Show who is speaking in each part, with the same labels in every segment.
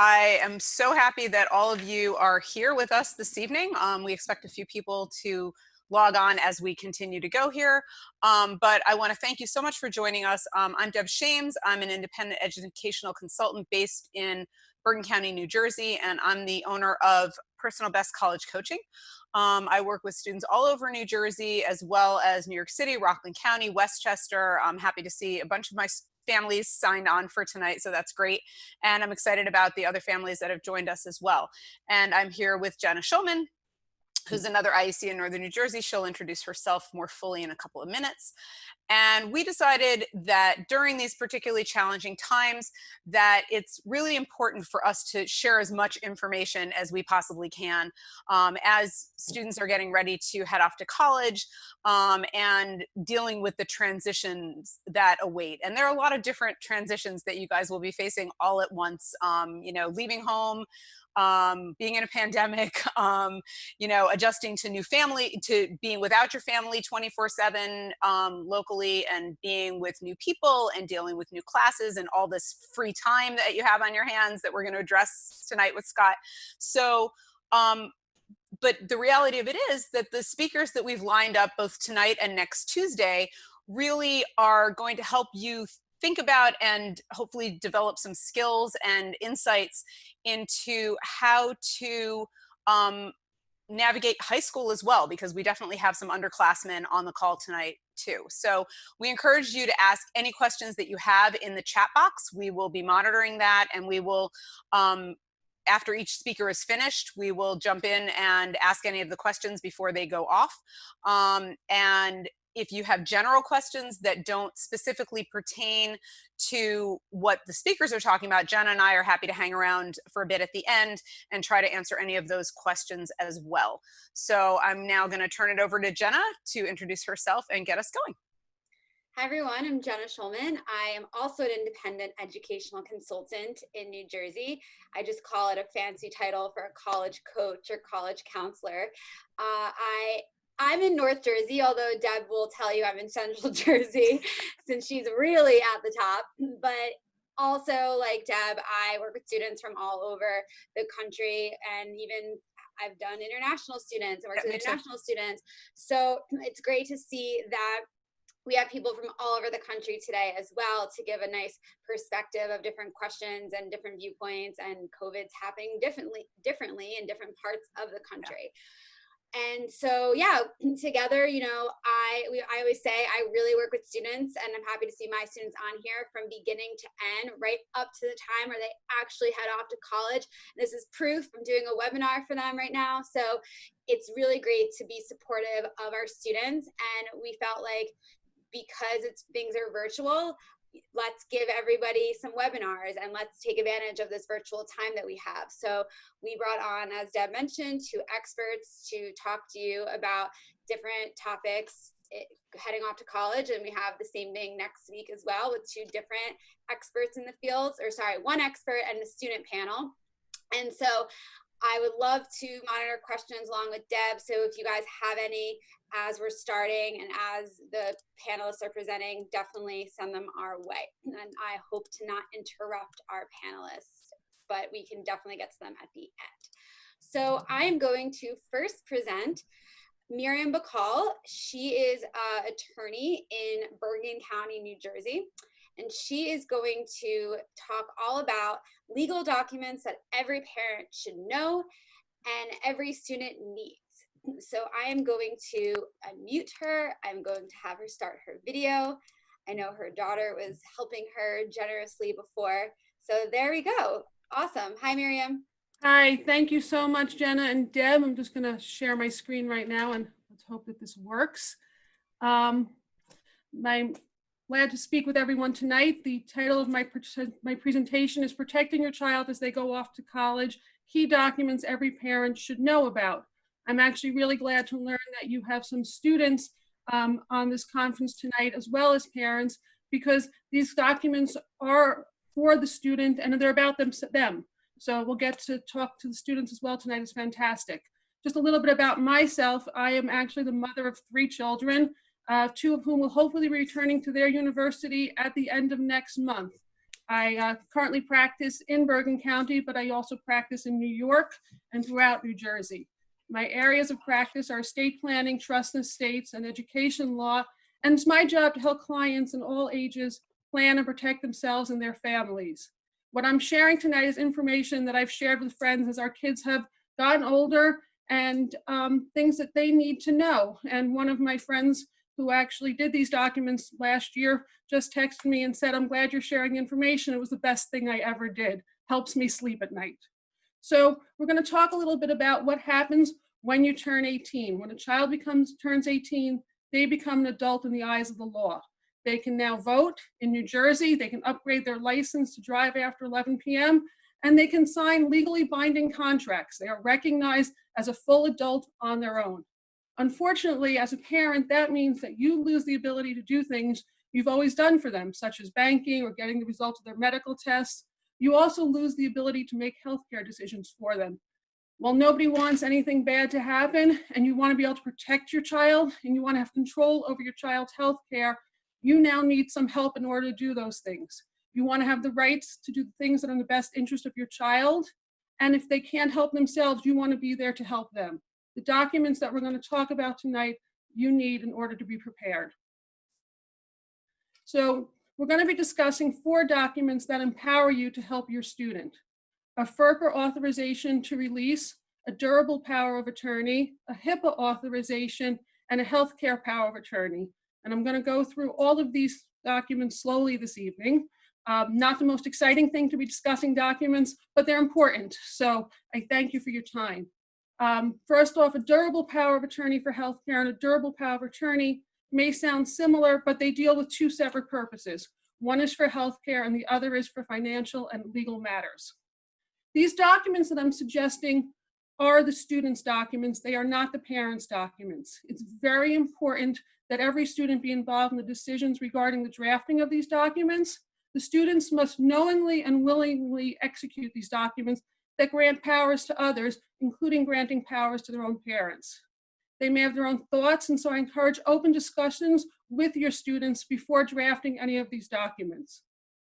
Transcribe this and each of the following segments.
Speaker 1: I am so happy that all of you are here with us this evening. We expect a few people to log on as we continue to go here. But I want to thank you so much for joining us. I'm Deb Shames. I'm an independent educational consultant based in Bergen County, New Jersey, and I'm the owner of Personal Best College Coaching. I work with students all over New Jersey, as well as New York City, Rockland County, Westchester. I'm happy to see a bunch of my families signed on for tonight, so that's great. And I'm excited about the other families that have joined us as well. And I'm here with Jenna Shulman, who's another IEC in Northern New Jersey. She'll introduce herself more fully in a couple of minutes. And we decided that during these particularly challenging times, that it's really important for us to share as much information as we possibly can as students are getting ready to head off to college and dealing with the transitions that await. And there are a lot of different transitions that you guys will be facing all at once, leaving home, being in a pandemic, adjusting to new family, to being without your family 24/7 locally, and being with new people and dealing with new classes and all this free time that you have on your hands that we're going to address tonight with Scott. So, but the reality of it is that the speakers that we've lined up both tonight and next Tuesday really are going to help you think about and hopefully develop some skills and insights into how to navigate high school as well, because we definitely have some underclassmen on the call tonight too. So we encourage you to ask any questions that you have in the chat box. We will be monitoring that, and we will, after each speaker is finished, we will jump in and ask any of the questions before they go off. And if you have general questions that don't specifically pertain to what the speakers are talking about, Jenna and I are happy to hang around for a bit at the end and try to answer any of those questions as well. So I'm now going to turn it over to Jenna to introduce herself and get us going.
Speaker 2: Hi everyone, I'm Jenna Shulman. I am also an independent educational consultant in New Jersey. I just call it a fancy title for a college coach or college counselor. I'm in North Jersey, although Deb will tell you I'm in Central Jersey since she's really at the top. But also, like Deb, I work with students from all over the country, and even I've done international students and worked with international students. So it's great to see that we have people from all over the country today as well to give a nice perspective of different questions and different viewpoints, and COVID's happening differently in different parts of the country. And so, yeah, together, I always say I really work with students, and I'm happy to see my students on here from beginning to end, right up to the time where they actually head off to college. And this is proof. I'm doing a webinar for them right now. So it's really great to be supportive of our students. And we felt like, because things are virtual, let's give everybody some webinars and let's take advantage of this virtual time that we have. So we brought on, as Deb mentioned, 2 experts to talk to you about different topics heading off to college. And we have the same thing next week as well, with 2 different experts in the fields, or sorry, 1 expert and a student panel. And so I would love to monitor questions along with Deb. So if you guys have any as we're starting and as the panelists are presenting, definitely send them our way. And I hope to not interrupt our panelists, but we can definitely get to them at the end. So I'm going to first present Miriam Bakal. She is an attorney in Bergen County, New Jersey. And she is going to talk all about legal documents that every parent should know and every student needs. So I am going to unmute her. I'm going to have her start her video. I know her daughter was helping her generously before. So there we go. Awesome. Hi, Miriam.
Speaker 3: Hi, thank you so much, Jenna and Deb. I'm just going to share my screen right now, and let's hope that this works. I'm glad to speak with everyone tonight. The title of my presentation is Protecting Your Child as They Go Off to College, Key Documents Every Parent Should Know About. I'm actually really glad to learn that you have some students on this conference tonight, as well as parents, because these documents are for the student and they're about them. So we'll get to talk to the students as well tonight. It's fantastic. Just a little bit about myself. I am actually the mother of 3 children, 2 of whom will hopefully be returning to their university at the end of next month. I currently practice in Bergen County, but I also practice in New York and throughout New Jersey. My areas of practice are estate planning, trust and estates, and education law, and it's my job to help clients in all ages plan and protect themselves and their families. What I'm sharing tonight is information that I've shared with friends as our kids have gotten older, and things that they need to know. And one of my friends who actually did these documents last year just texted me and said, "I'm glad you're sharing the information. It was the best thing I ever did. Helps me sleep at night." So we're going to talk a little bit about what happens when you turn 18. When a child turns 18, they become an adult in the eyes of the law. They can now vote in New Jersey. They can upgrade their license to drive after 11 p.m. and they can sign legally binding contracts. They are recognized as a full adult on their own. Unfortunately, as a parent, that means that you lose the ability to do things you've always done for them, such as banking or getting the results of their medical tests. You also lose the ability to make healthcare decisions for them. While nobody wants anything bad to happen, and you want to be able to protect your child, and you want to have control over your child's healthcare, you now need some help in order to do those things. You want to have the rights to do the things that are in the best interest of your child, and if they can't help themselves, you want to be there to help them. The documents that we're going to talk about tonight, you need in order to be prepared. So we're going to be discussing 4 documents that empower you to help your student. A FERPA authorization to release, a durable power of attorney, a HIPAA authorization, and a healthcare power of attorney. And I'm going to go through all of these documents slowly this evening. Not the most exciting thing to be discussing documents, but they're important. So I thank you for your time. First off, a durable power of attorney for healthcare and a durable power of attorney may sound similar, but they deal with 2 separate purposes. One is for healthcare and the other is for financial and legal matters. These documents that I'm suggesting are the students' documents. They are not the parents' documents. It's very important that every student be involved in the decisions regarding the drafting of these documents. The students must knowingly and willingly execute these documents that grant powers to others, including granting powers to their own parents. They may have their own thoughts, and so I encourage open discussions with your students before drafting any of these documents.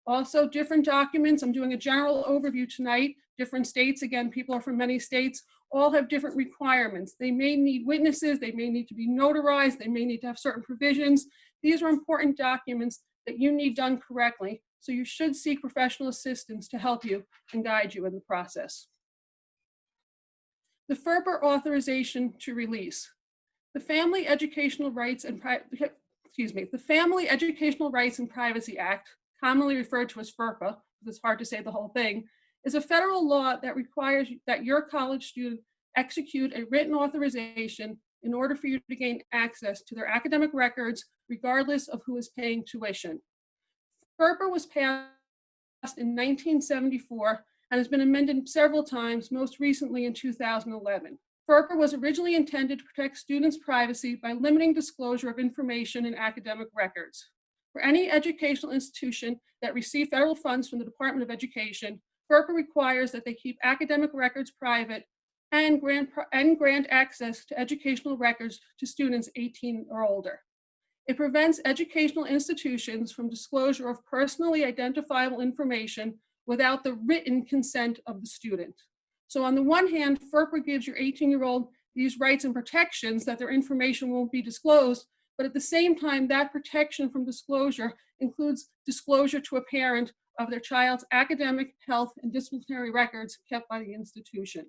Speaker 3: Also, different documents, I'm doing a general overview tonight. Different states, again, people are from many states, all have different requirements. They may need witnesses, they may need to be notarized, they may need to have certain provisions. These are important documents that you need done correctly, so you should seek professional assistance to help you and guide you in the process. The FERPA authorization to release. The Family Educational Rights and Privacy Act, commonly referred to as FERPA, because it's hard to say the whole thing, is a federal law that requires that your college student execute a written authorization in order for you to gain access to their academic records, regardless of who is paying tuition. FERPA was passed in 1974 and has been amended several times, most recently in 2011. FERPA was originally intended to protect students' privacy by limiting disclosure of information in academic records. For any educational institution that receives federal funds from the Department of Education, FERPA requires that they keep academic records private and grant access to educational records to students 18 or older. It prevents educational institutions from disclosure of personally identifiable information without the written consent of the student. So on the one hand, FERPA gives your 18-year-old these rights and protections that their information won't be disclosed, but at the same time, that protection from disclosure includes disclosure to a parent of their child's academic, health, and disciplinary records kept by the institution.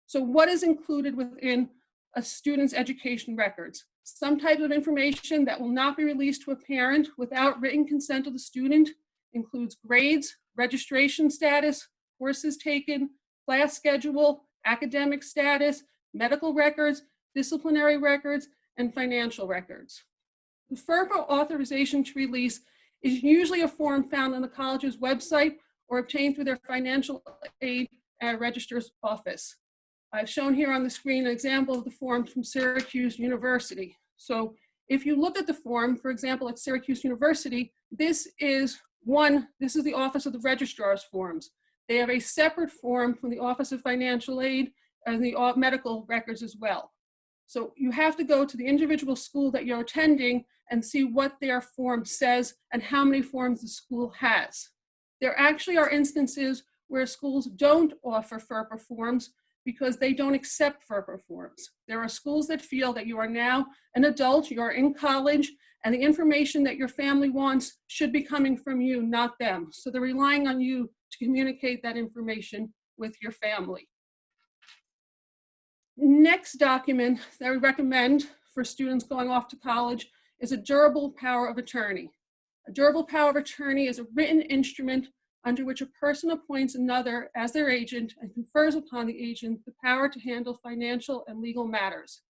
Speaker 3: So what is included within a student's education records? Some type of information that will not be released to a parent without written consent of the student includes grades, registration status, courses taken, class schedule, academic status, medical records, disciplinary records, and financial records. The FERPA authorization to release is usually a form found on the college's website or obtained through their financial aid registrar's office. I've shown here on the screen an example of the form from Syracuse University. So if you look at the form, for example, at Syracuse University, this is the Office of the Registrar's forms. They have a separate form from the Office of Financial Aid and the medical records as well. So you have to go to the individual school that you're attending and see what their form says and how many forms the school has. There actually are instances where schools don't offer FERPA forms because they don't accept FERPA forms. There are schools that feel that you are now an adult, you are in college, and the information that your family wants should be coming from you, not them. So they're relying on you to communicate that information with your family. Next document that we recommend for students going off to college is a durable power of attorney. A durable power of attorney is a written instrument under which a person appoints another as their agent and confers upon the agent the power to handle financial and legal matters.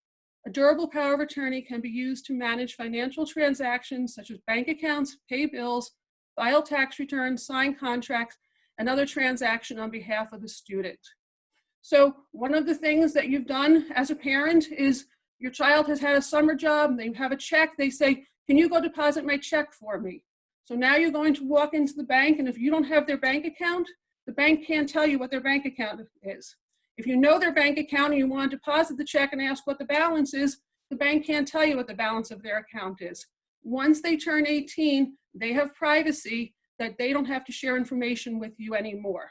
Speaker 3: A durable power of attorney can be used to manage financial transactions such as bank accounts, pay bills, file tax returns, sign contracts, and other transactions on behalf of the student. So one of the things that you've done as a parent is your child has had a summer job, they have a check, they say, can you go deposit my check for me? So now you're going to walk into the bank, and if you don't have their bank account, the bank can't tell you what their bank account is. If you know their bank account and you want to deposit the check and ask what the balance is, the bank can't tell you what the balance of their account is. Once they turn 18, they have privacy that they don't have to share information with you anymore.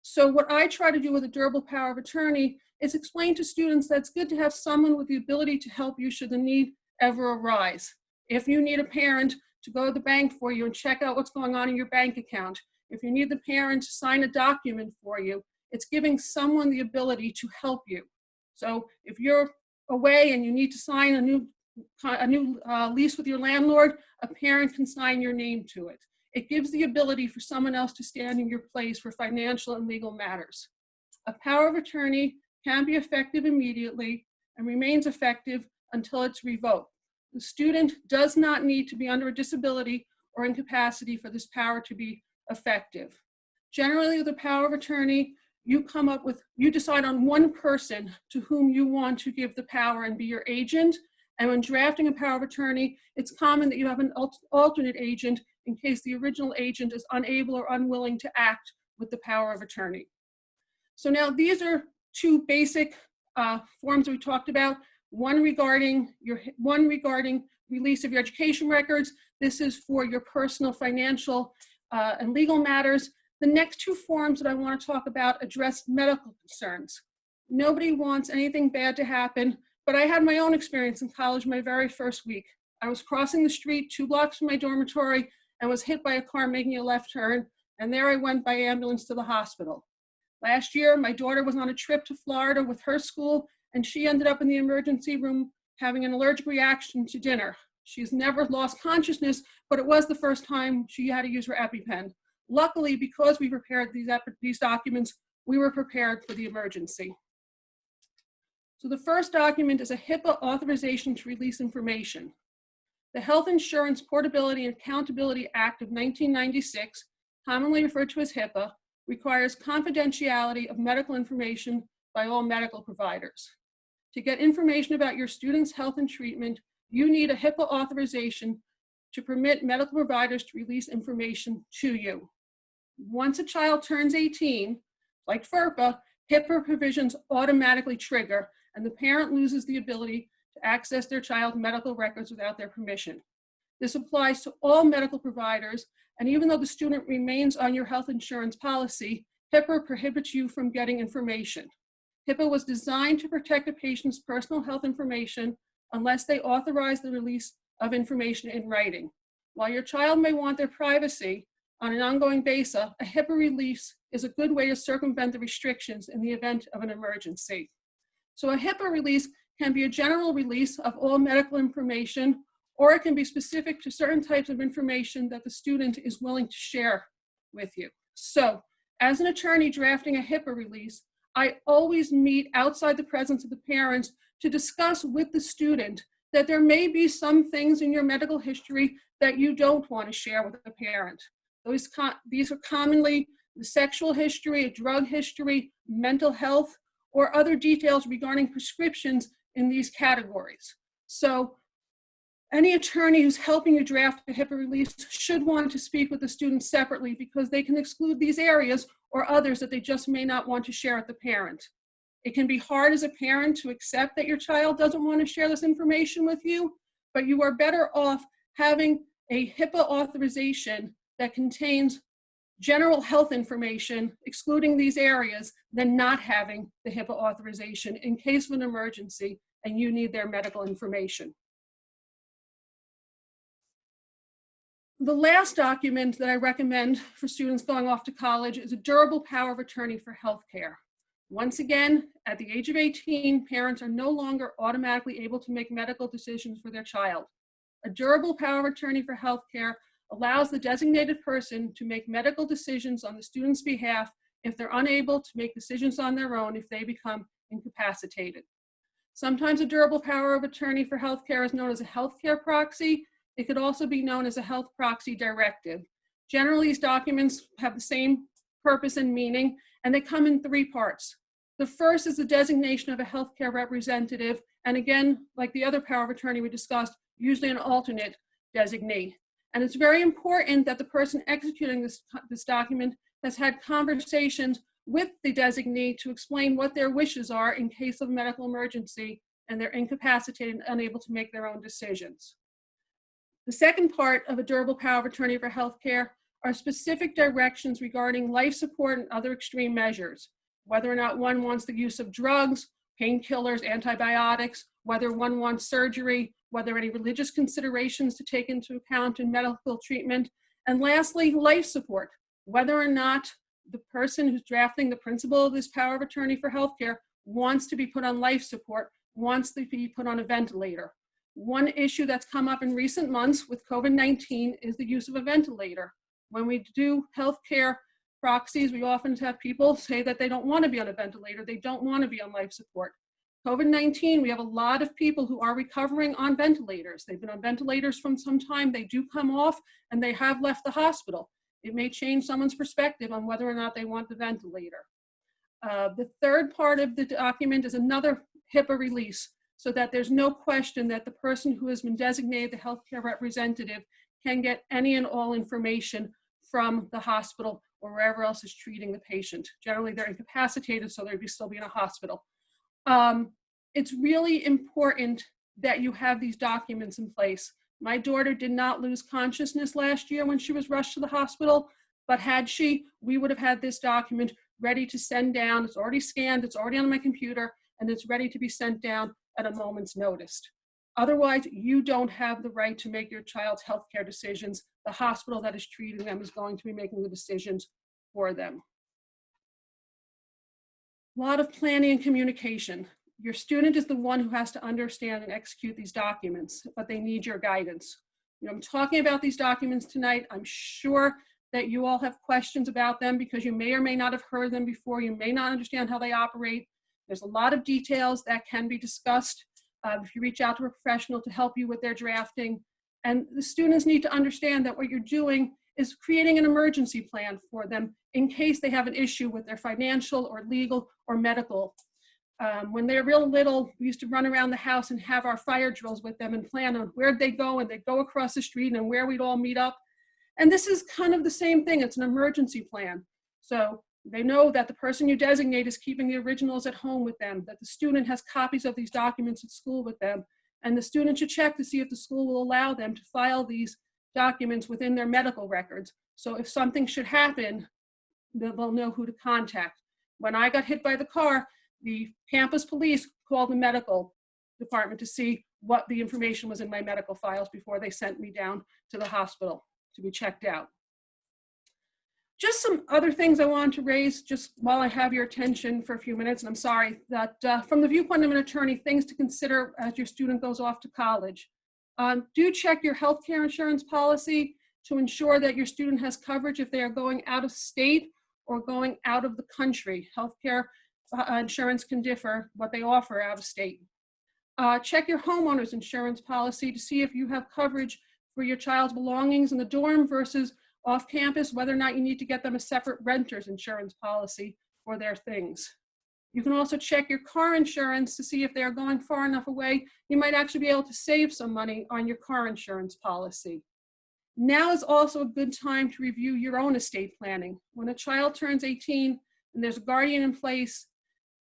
Speaker 3: So what I try to do with a durable power of attorney is explain to students that it's good to have someone with the ability to help you should the need ever arise. If you need a parent to go to the bank for you and check out what's going on in your bank account, if you need the parent to sign a document for you, it's giving someone the ability to help you. So if you're away and you need to sign a new lease with your landlord, a parent can sign your name to it. It gives the ability for someone else to stand in your place for financial and legal matters. A power of attorney can be effective immediately and remains effective until it's revoked. The student does not need to be under a disability or incapacity for this power to be effective. Generally, with a power of attorney, you decide on one person to whom you want to give the power and be your agent. And when drafting a power of attorney, it's common that you have an alternate agent in case the original agent is unable or unwilling to act with the power of attorney. So now these are two basic forms that we talked about. One regarding release of your education records. This is for your personal, financial, and legal matters. The next two forms that I want to talk about address medical concerns. Nobody wants anything bad to happen, but I had my own experience in college my very first week. I was crossing the street 2 blocks from my dormitory and was hit by a car making a left turn, and there I went by ambulance to the hospital. Last year, my daughter was on a trip to Florida with her school, and she ended up in the emergency room having an allergic reaction to dinner. She's never lost consciousness, but it was the first time she had to use her EpiPen. Luckily, because we prepared these documents, we were prepared for the emergency. So the first document is a HIPAA authorization to release information. The Health Insurance Portability and Accountability Act of 1996, commonly referred to as HIPAA, requires confidentiality of medical information by all medical providers. To get information about your student's health and treatment, you need a HIPAA authorization to permit medical providers to release information to you. Once a child turns 18, like FERPA, HIPAA provisions automatically trigger, and the parent loses the ability to access their child's medical records without their permission. This applies to all medical providers, and even though the student remains on your health insurance policy, HIPAA prohibits you from getting information. HIPAA was designed to protect a patient's personal health information unless they authorize the release of information in writing. While your child may want their privacy on an ongoing basis, a HIPAA release is a good way to circumvent the restrictions in the event of an emergency. So a HIPAA release can be a general release of all medical information, or it can be specific to certain types of information that the student is willing to share with you. So as an attorney drafting a HIPAA release, I always meet outside the presence of the parents to discuss with the student that there may be some things in your medical history that you don't want to share with the parent. These are commonly the sexual history, drug history, mental health, or other details regarding prescriptions in these categories. So any attorney who's helping you draft a HIPAA release should want to speak with the student separately because they can exclude these areas or others that they just may not want to share with the parent. It can be hard as a parent to accept that your child doesn't want to share this information with you, but you are better off having a HIPAA authorization that contains general health information, excluding these areas, than not having the HIPAA authorization in case of an emergency and you need their medical information. The last document that I recommend for students going off to college is a durable power of attorney for healthcare. Once again, at the age of 18, parents are no longer automatically able to make medical decisions for their child. A durable power of attorney for healthcare allows the designated person to make medical decisions on the student's behalf if they're unable to make decisions on their own if they become incapacitated. Sometimes a durable power of attorney for healthcare is known as a healthcare proxy. It could also be known as a health proxy directive. Generally, these documents have the same purpose and meaning, and they come in three parts. The first is the designation of a healthcare representative, and again, like the other power of attorney we discussed, usually an alternate designee. And it's very important that the person executing this document has had conversations with the designee to explain what their wishes are in case of a medical emergency and they're incapacitated and unable to make their own decisions. The second part of a durable power of attorney for healthcare are specific directions regarding life support and other extreme measures, whether or not one wants the use of drugs, painkillers, antibiotics, whether one wants surgery, whether any religious considerations to take into account in medical treatment, and lastly, life support, whether or not the person who's drafting the principle of this power of attorney for healthcare wants to be put on life support, wants to be put on a ventilator. One issue that's come up in recent months with COVID-19 is the use of a ventilator. When we do healthcare proxies, we often have people say that they don't want to be on a ventilator, they don't want to be on life support. COVID-19, we have a lot of people who are recovering on ventilators. They've been on ventilators from some time, they do come off, and they have left the hospital. It may change someone's perspective on whether or not they want the ventilator. The third part of the document is another HIPAA release, so that there's no question that the person who has been designated the healthcare representative can get any and all information from the hospital or wherever else is treating the patient. Generally, they're incapacitated, so they'd still be in a hospital. It's really important that you have these documents in place. My daughter did not lose consciousness last year when she was rushed to the hospital, but had she, we would have had this document ready to send down. It's already scanned, it's already on my computer, and it's ready to be sent down at a moment's notice. Otherwise, you don't have the right to make your child's healthcare decisions. The hospital that is treating them is going to be making the decisions for them. A lot of planning and communication. Your student is the one who has to understand and execute these documents, but they need your guidance. I'm talking about these documents tonight. I'm sure that you all have questions about them because you may or may not have heard them before. You may not understand how they operate. There's a lot of details that can be discussed if you reach out to a professional to help you with their drafting. And the students need to understand that what you're doing is creating an emergency plan for them in case they have an issue with their financial or legal or medical. When they're real little, we used to run around the house and have our fire drills with them and plan on where'd they go, and they'd go across the street and where we'd all meet up. And this is kind of the same thing. It's an emergency plan. So they know that the person you designate is keeping the originals at home with them, that the student has copies of these documents at school with them, and the student should check to see if the school will allow them to file these documents within their medical records. So if something should happen, they'll know who to contact. When I got hit by the car, the campus police called the medical department to see what the information was in my medical files before they sent me down to the hospital to be checked out. Just some other things I wanted to raise just while I have your attention for a few minutes, and I'm sorry, that from the viewpoint of an attorney, things to consider as your student goes off to college. Do check your healthcare insurance policy to ensure that your student has coverage if they are going out of state or going out of the country. Healthcare insurance can differ what they offer out of state. Check your homeowner's insurance policy to see if you have coverage for your child's belongings in the dorm versus off campus, whether or not you need to get them a separate renter's insurance policy for their things. You can also check your car insurance to see if they are going far enough away. You might actually be able to save some money on your car insurance policy. Now is also a good time to review your own estate planning. When a child turns 18 and there's a guardian in place,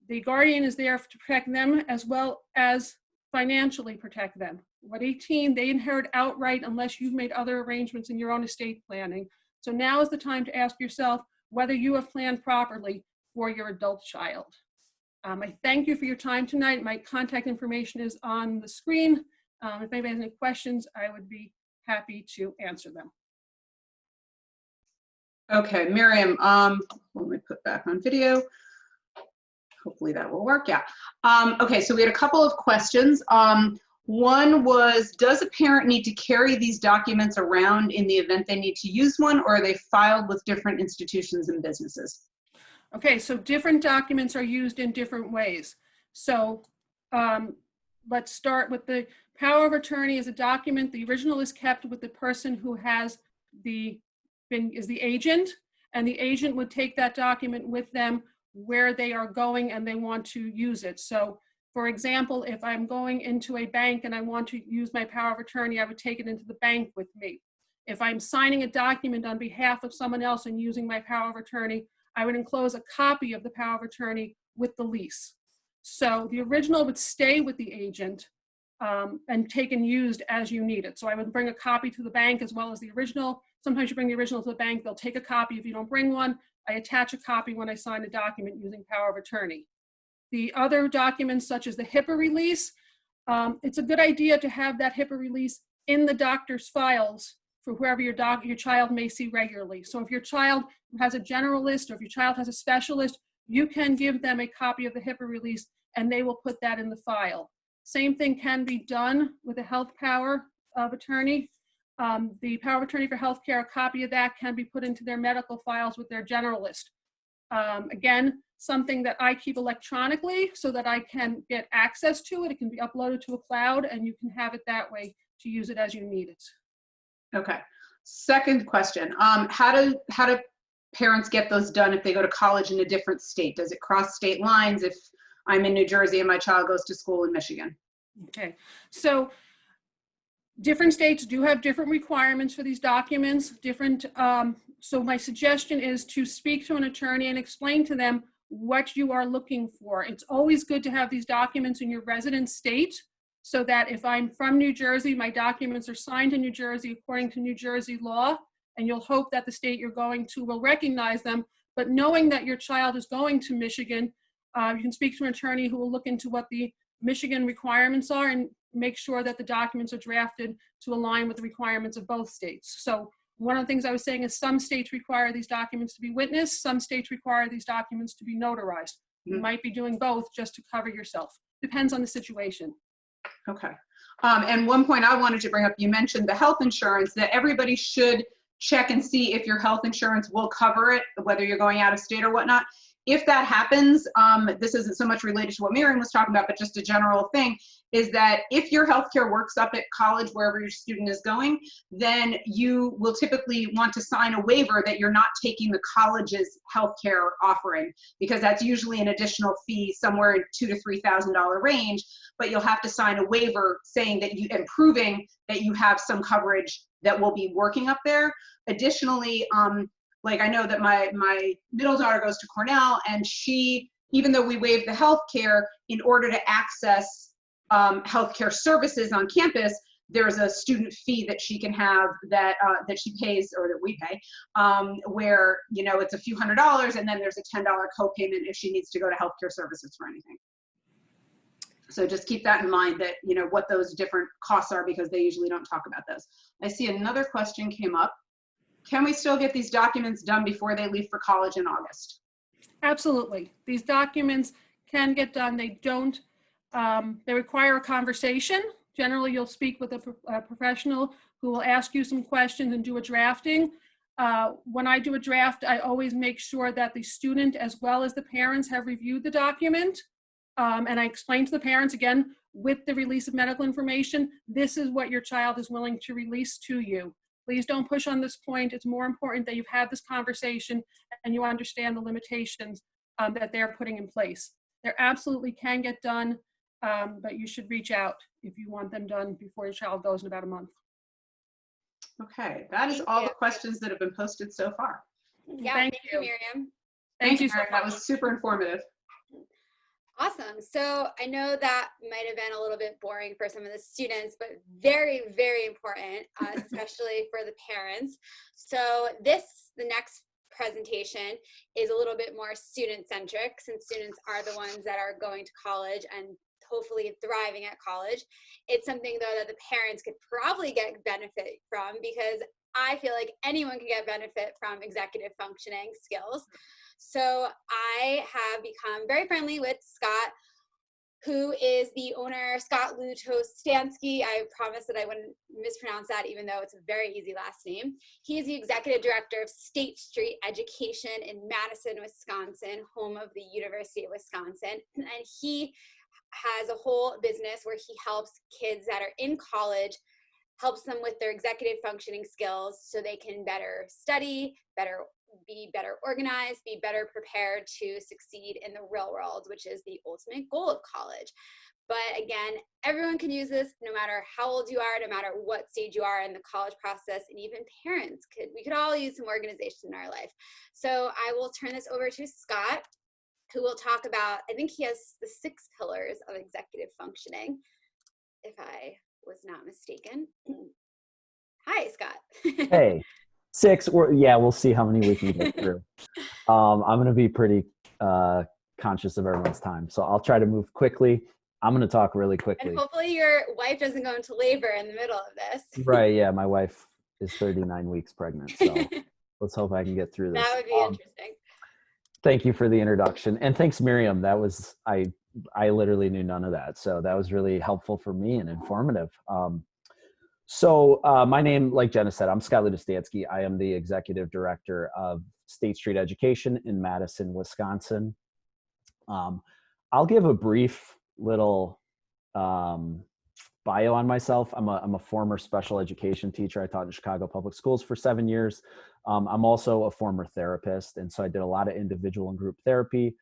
Speaker 3: the guardian is there to protect them as well as financially protect them. At 18, they inherit outright unless you've made other arrangements in your own estate planning. So now is the time to ask yourself whether you have planned properly for your adult child. I thank you for your time tonight. My contact information is on the screen. If anybody has any questions, I would be happy to answer them.
Speaker 1: Okay, Miriam, let me put back on video. Hopefully that will work, yeah. Okay, so we had a couple of questions. One was, does a parent need to carry these documents around in the event they need to use one, or are they filed with different institutions and businesses?
Speaker 3: Okay, so different documents are used in different ways. So let's start with the power of attorney is a document. The original is kept with the person who has is the agent, and the agent would take that document with them where they are going and they want to use it. So for example, if I'm going into a bank and I want to use my power of attorney, I would take it into the bank with me. If I'm signing a document on behalf of someone else and using my power of attorney, I would enclose a copy of the power of attorney with the lease. So the original would stay with the agent and taken used as you need it. So I would bring a copy to the bank as well as the original. Sometimes you bring the original to the bank, they'll take a copy. If you don't bring one, I attach a copy when I sign a document using power of attorney. The other documents such as the HIPAA release, it's a good idea to have that HIPAA release in the doctor's files for whoever your child may see regularly. So if your child has a generalist or if your child has a specialist, you can give them a copy of the HIPAA release and they will put that in the file. Same thing can be done with a health power of attorney. The power of attorney for healthcare, a copy of that can be put into their medical files with their generalist. Again, something that I keep electronically so that I can get access to it. It can be uploaded to a cloud and you can have it that way to use it as you need it.
Speaker 1: Okay. Second question. How do parents get those done if they go to college in a different state? Does it cross state lines if I'm in New Jersey and my child goes to school in Michigan?
Speaker 3: Okay. So different states do have different requirements for these documents. So my suggestion is to speak to an attorney and explain to them what you are looking for. It's always good to have these documents in your resident state so that if I'm from New Jersey, my documents are signed in New Jersey according to New Jersey law, and you'll hope that the state you're going to will recognize them. But knowing that your child is going to Michigan, you can speak to an attorney who will look into what the Michigan requirements are and make sure that the documents are drafted to align with the requirements of both states. So one of the things I was saying is some states require these documents to be witnessed, some states require these documents to be notarized. You might be doing both just to cover yourself. Depends on the situation.
Speaker 1: Okay. And one point I wanted to bring up, you mentioned the health insurance, that everybody should check and see if your health insurance will cover it, whether you're going out of state or whatnot. If that happens, this isn't so much related to what Miriam was talking about, but just a general thing, is that if your healthcare works up at college, wherever your student is going, then you will typically want to sign a waiver that you're not taking the college's healthcare offering, because that's usually an additional fee somewhere in $2,000 to $3,000 range, but you'll have to sign a waiver saying that and proving that you have some coverage that will be working up there. Additionally, like I know that my middle daughter goes to Cornell, and she, even though we waived the healthcare, in order to access healthcare services on campus, there's a student fee that she can have that she pays, or that we pay, where, you know, it's a few $100s, and then there's a $10 copayment if she needs to go to healthcare services for anything. So just keep that in mind, that, you know, what those different costs are, because they usually don't talk about those. I see another question came up. Can we still get these documents done before they leave for college in August?
Speaker 3: Absolutely. These documents can get done. They don't, they require a conversation. Generally, you'll speak with a professional who will ask you some questions and do a drafting. When I do a draft, I always make sure that the student as well as the parents have reviewed the document. And I explain to the parents, again, with the release of medical information, this is what your child is willing to release to you. Please don't push on this point. It's more important that you've had this conversation and you understand the limitations that they're putting in place. They absolutely can get done, but you should reach out if you want them done before your child goes in about a month.
Speaker 1: Okay, that is all the questions that have been posted so far.
Speaker 2: Yeah, thank you, Miriam.
Speaker 3: Thank you
Speaker 1: Miriam. That was super informative.
Speaker 2: Awesome. So I know that might have been a little bit boring for some of the students, but very, very important, especially for the parents. So the next presentation is a little bit more student centric, since students are the ones that are going to college and hopefully thriving at college. It's something though that the parents could probably get benefit from, because I feel like anyone can get benefit from executive functioning skills. So I have become very friendly with Scott, who is the owner, Scott Lutostanski. I promise that I wouldn't mispronounce that, even though it's a very easy last name. He is the executive director of State Street Education in Madison, Wisconsin, home of the University of Wisconsin. And he has a whole business where he helps kids that are in college, helps them with their executive functioning skills so they can better study, be better organized, be better prepared to succeed in the real world, which is the ultimate goal of college. But again, everyone can use this, no matter how old you are, no matter what stage you are in the college process, and even parents we could all use some organization in our life. So I will turn this over to Scott, who will talk about, I think he has the 6 pillars of executive functioning, if I was not mistaken. Hi, Scott.
Speaker 4: Hey, 6, or yeah, we'll see how many we can get through. I'm going to be pretty conscious of everyone's time, so I'll try to move quickly. I'm going to talk really quickly.
Speaker 2: And hopefully your wife doesn't go into labor in the middle of this.
Speaker 4: Right, yeah, my wife is 39 weeks pregnant, so let's hope I can get through this.
Speaker 2: That would be interesting.
Speaker 4: Thank you for the introduction, and thanks, Miriam. That was, I literally knew none of that, so that was really helpful for me and informative. So my name, like Jenna said, I'm Scott Lutostanski. I am the executive director of State Street Education in Madison, Wisconsin. I'll give a brief little bio on myself. I'm a former special education teacher. I taught in Chicago public schools for 7 years. I'm also a former therapist, and so I did a lot of individual and group therapy.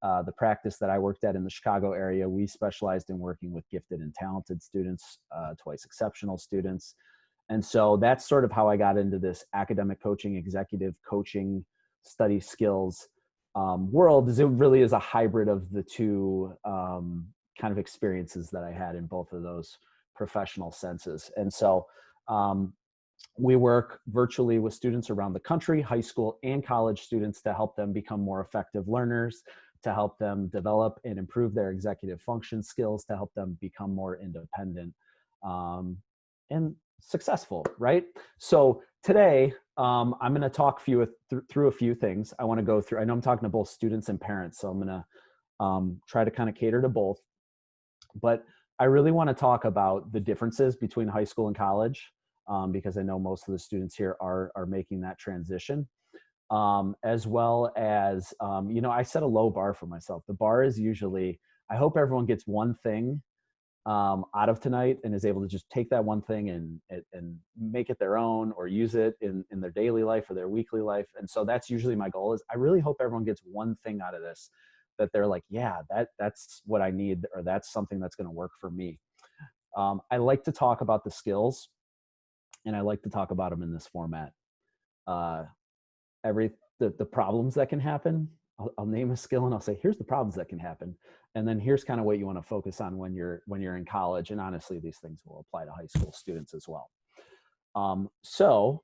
Speaker 4: The practice that I worked at in the Chicago area, we specialized in working with gifted and talented students, twice exceptional students. And so that's sort of how I got into this academic coaching, executive coaching, study skills world. Is it really is a hybrid of the two kind of experiences that I had in both of those professional senses. And so we work virtually with students around the country, high school and college students, to help them become more effective learners, to help them develop and improve their executive function skills, to help them become more independent and successful, right? So today, I'm going to talk through a few things. I want to go through, I know I'm talking to both students and parents, so I'm going to try to kind of cater to both. But I really want to talk about the differences between high school and college, because I know most of the students here are making that transition. As well as, I set a low bar for myself. The bar is usually, I hope everyone gets one thing out of tonight and is able to just take that one thing and make it their own, or use it in their daily life or their weekly life. And so that's usually my goal. Is I really hope everyone gets one thing out of this that they're like, yeah, that's what I need, or that's something that's going to work for me. I like to talk about the skills, and I like to talk about them in this format. The problems that can happen, I'll name a skill and I'll say, here's the problems that can happen. And then here's kind of what you want to focus on when you're in college. And honestly, these things will apply to high school students as well. So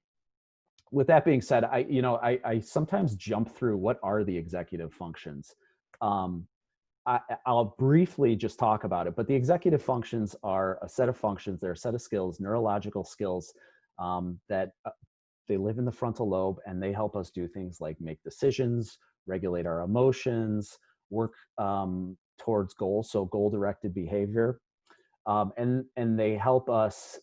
Speaker 4: with that being said, I sometimes jump through what are the executive functions. I'll briefly just talk about it, but the executive functions are a set of functions. They're a set of skills, neurological skills that they live in the frontal lobe, and they help us do things like make decisions, regulate our emotions, work towards goals, so goal-directed behavior, and they help us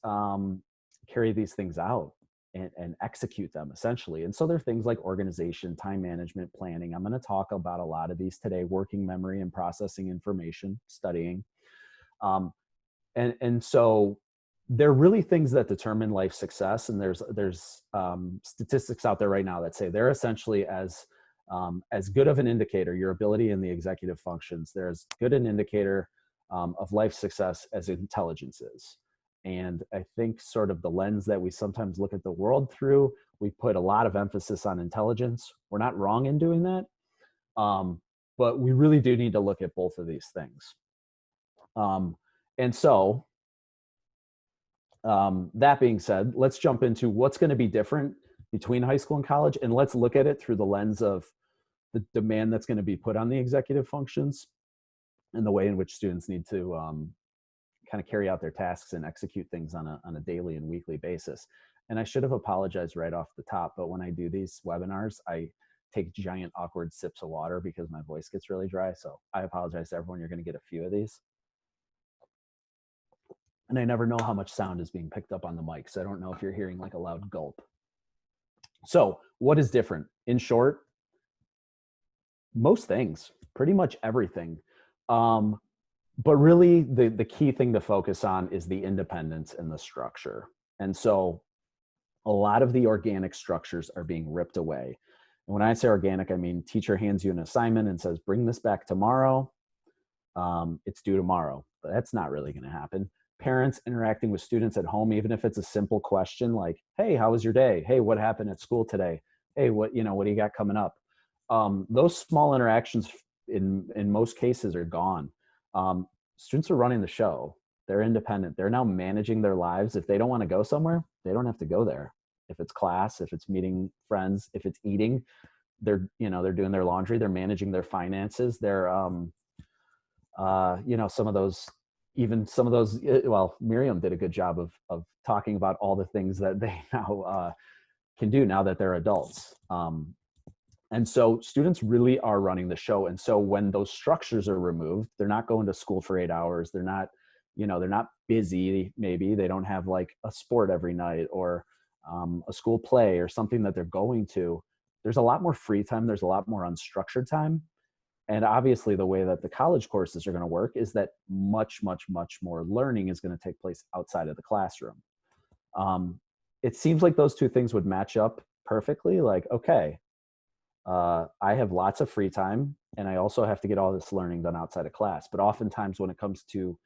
Speaker 4: carry these things out and execute them, essentially. And so they're things like organization, time management, planning. I'm going to talk about a lot of these today: working memory and processing information, studying. And so they're really things that determine life success. And there's statistics out there right now that say they're essentially as good of an indicator, your ability in the executive functions, they're as good an indicator of life success as intelligence is. And I think sort of the lens that we sometimes look at the world through, we put a lot of emphasis on intelligence. We're not wrong in doing that. but we really do need to look at both of these things. And so that being said, let's jump into what's going to be different between high school and college, and let's look at it through the lens of the demand that's going to be put on the executive functions and the way in which students need to kind of carry out their tasks and execute things on a daily and weekly basis. And I should have apologized right off the top, but when I do these webinars, I take giant awkward sips of water because my voice gets really dry. So I apologize to everyone. You're going to get a few of these. And I never know how much sound is being picked up on the mic, so I don't know if you're hearing like a loud gulp. So what is different? In short, most things, pretty much everything. But really the key thing to focus on is the independence and the structure. And so a lot of the organic structures are being ripped away. And when I say organic, I mean teacher hands you an assignment and says, bring this back tomorrow. It's due tomorrow, but that's not really going to happen. Parents interacting with students at home, even if it's a simple question like, hey, how was your day? Hey, what happened at school today? Hey, what do you got coming up? Those small interactions in most cases are gone. Students are running the show. They're independent. They're now managing their lives. If they don't want to go somewhere, they don't have to go there. If it's class, if it's meeting friends, if it's eating, they're doing their laundry, they're managing their finances. They're, some of those, well, Miriam did a good job of talking about all the things that they now can do now that they're adults. And so students really are running the show. And so when those structures are removed, they're not going to school for 8 hours. They're not, they're not busy. Maybe they don't have like a sport every night or a school play or something that they're going to. There's a lot more free time. There's a lot more unstructured time. And obviously the way that the college courses are going to work is that much, much, much more learning is going to take place outside of the classroom. It seems like those two things would match up perfectly. Like, okay, I have lots of free time and I also have to get all this learning done outside of class. But oftentimes when it comes to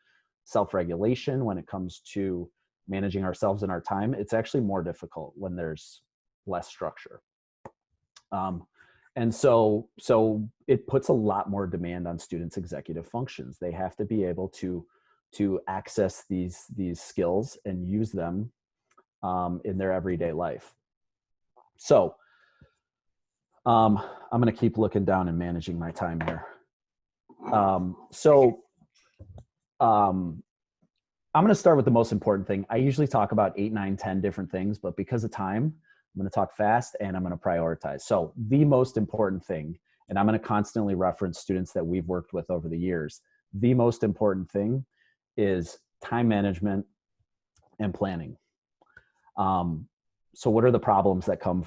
Speaker 4: self-regulation, when it comes to managing ourselves and our time, it's actually more difficult when there's less structure. And so it puts a lot more demand on students' executive functions. They have to be able to access these skills and use them in their everyday life. So I'm going to keep looking down and managing my time here. I'm going to start with the most important thing. I usually talk about 8, 9, 10 different things, but because of time, I'm going to talk fast and I'm going to prioritize. So the most important thing, and I'm going to constantly reference students that we've worked with over the years. The most important thing is time management and planning. So what are the problems that come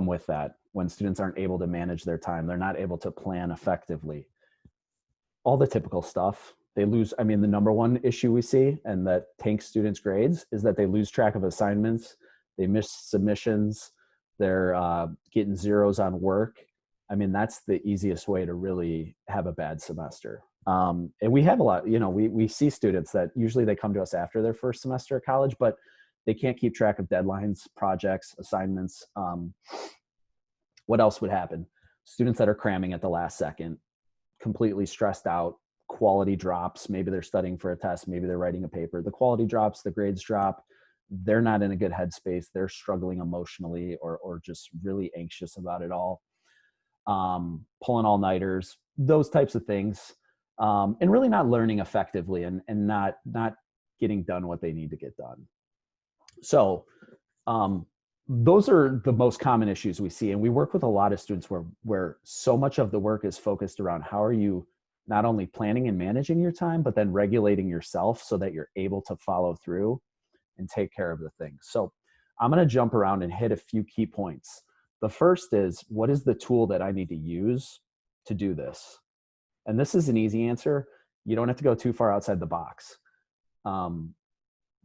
Speaker 4: with that when students aren't able to manage their time? They're not able to plan effectively. All the typical stuff. They lose, the number one issue we see and that tanks students' grades is that they lose track of assignments. They miss submissions. They're getting zeros on work. That's the easiest way to really have a bad semester. And we have a lot, we see students that usually they come to us after their first semester of college, but they can't keep track of deadlines, projects, assignments. What else would happen? Students that are cramming at the last second, completely stressed out, quality drops. Maybe they're studying for a test. Maybe they're writing a paper. The quality drops, the grades drop. They're not in a good headspace. They're struggling emotionally or just really anxious about it all. Pulling all-nighters, those types of things. And really not learning effectively and not getting done what they need to get done. So those are the most common issues we see. And we work with a lot of students where so much of the work is focused around how are you not only planning and managing your time, but then regulating yourself so that you're able to follow through and take care of the things. So I'm going to jump around and hit a few key points. The first is, what is the tool that I need to use to do this? And this is an easy answer. You don't have to go too far outside the box.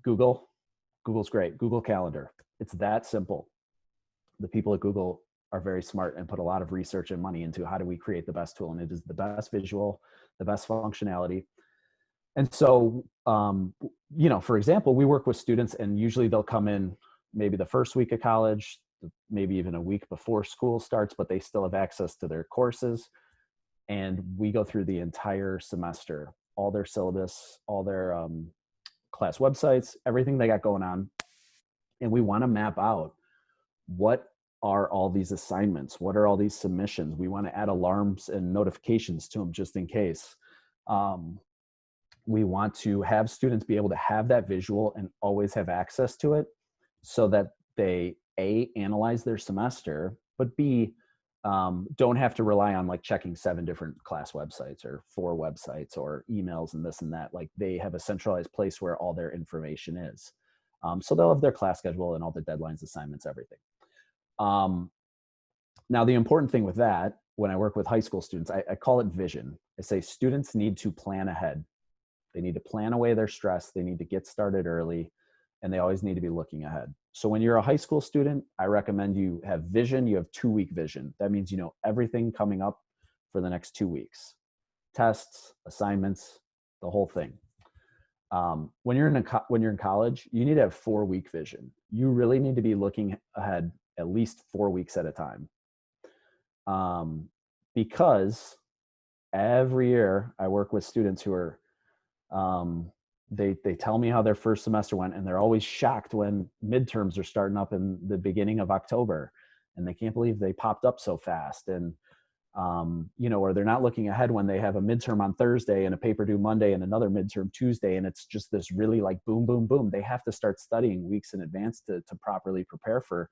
Speaker 4: Google's great. Google Calendar. It's that simple. The people at Google are very smart and put a lot of research and money into how do we create the best tool. And it is the best visual, the best functionality. And so, for example, we work with students and usually they'll come in maybe the first week of college, maybe even a week before school starts, but they still have access to their courses. and we go through the entire semester, all their syllabus, all their class websites, everything they got going on. And we want to map out what are all these assignments? What are all these submissions? We want to add alarms and notifications to them just in case. We want to have students be able to have that visual and always have access to it so that they A, analyze their semester, but B, don't have to rely on like checking 7 different class websites or 4 websites or emails and this and that. Like they have a centralized place where all their information is. So they'll have their class schedule and all the deadlines, assignments, everything. Now, the important thing with that, when I work with high school students, I call it vision. I say students need to plan ahead. They need to plan away their stress. They need to get started early, and they always need to be looking ahead. So when you're a high school student, I recommend you have vision. You have 2-week vision. That means you know everything coming up for the next 2 weeks. Tests, assignments, the whole thing. When you're in college, you need to have 4-week vision. You really need to be looking ahead at least 4 weeks at a time. Because every year I work with students who are, they tell me how their first semester went, and they're always shocked when midterms are starting up in the beginning of October, and they can't believe they popped up so fast. And, or they're not looking ahead when they have a midterm on Thursday and a paper due Monday and another midterm Tuesday. And it's just this really like boom, boom, boom. They have to start studying weeks in advance to properly prepare for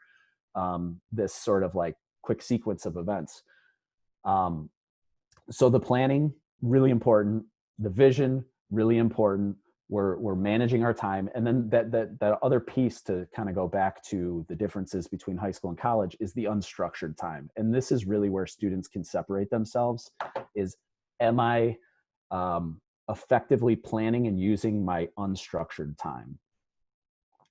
Speaker 4: this sort of like quick sequence of events. So the planning, really important. The vision, really important. We're managing our time. And then that other piece to kind of go back to the differences between high school and college is the unstructured time. And this is really where students can separate themselves is, am I effectively planning and using my unstructured time?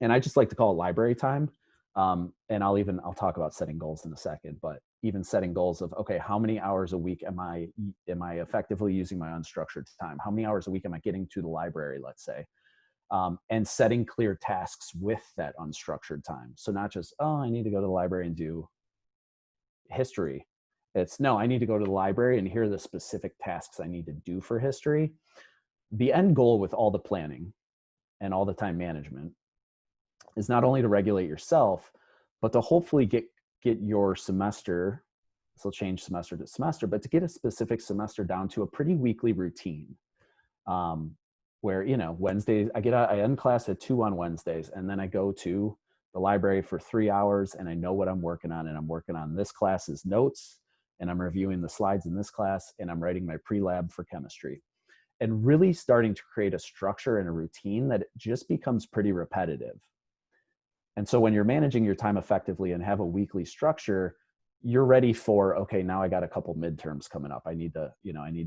Speaker 4: And I just like to call it library time. And I'll talk about setting goals in a second, but even setting goals of, okay, how many hours a week am I effectively using my unstructured time? How many hours a week am I getting to the library, let's say? And setting clear tasks with that unstructured time. So not just, oh, I need to go to the library and do history. It's no, I need to go to the library and here are the specific tasks I need to do for history. The end goal with all the planning and all the time management is not only to regulate yourself, but to hopefully get your semester, this will change semester to semester, but to get a specific semester down to a pretty weekly routine. Where, Wednesdays, I end class at 2 on Wednesdays, and then I go to the library for 3 hours and I know what I'm working on, and I'm working on this class's notes, and I'm reviewing the slides in this class, and I'm writing my pre-lab for chemistry. And really starting to create a structure and a routine that just becomes pretty repetitive. And so when you're managing your time effectively and have a weekly structure, you're ready for, okay, now I got a couple midterms coming up. I need to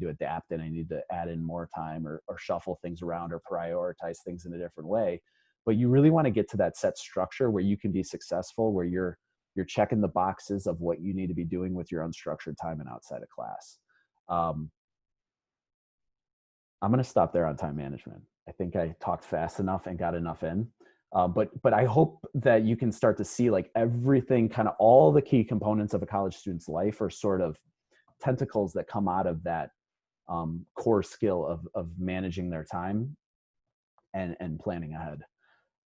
Speaker 4: adapt, and I need to add in more time or shuffle things around or prioritize things in a different way. But you really want to get to that set structure where you can be successful, where you're checking the boxes of what you need to be doing with your unstructured time and outside of class. I'm going to stop there on time management. I think I talked fast enough and got enough in. But I hope that you can start to see like everything, kind of all the key components of a college student's life are sort of tentacles that come out of that core skill of managing their time and planning ahead.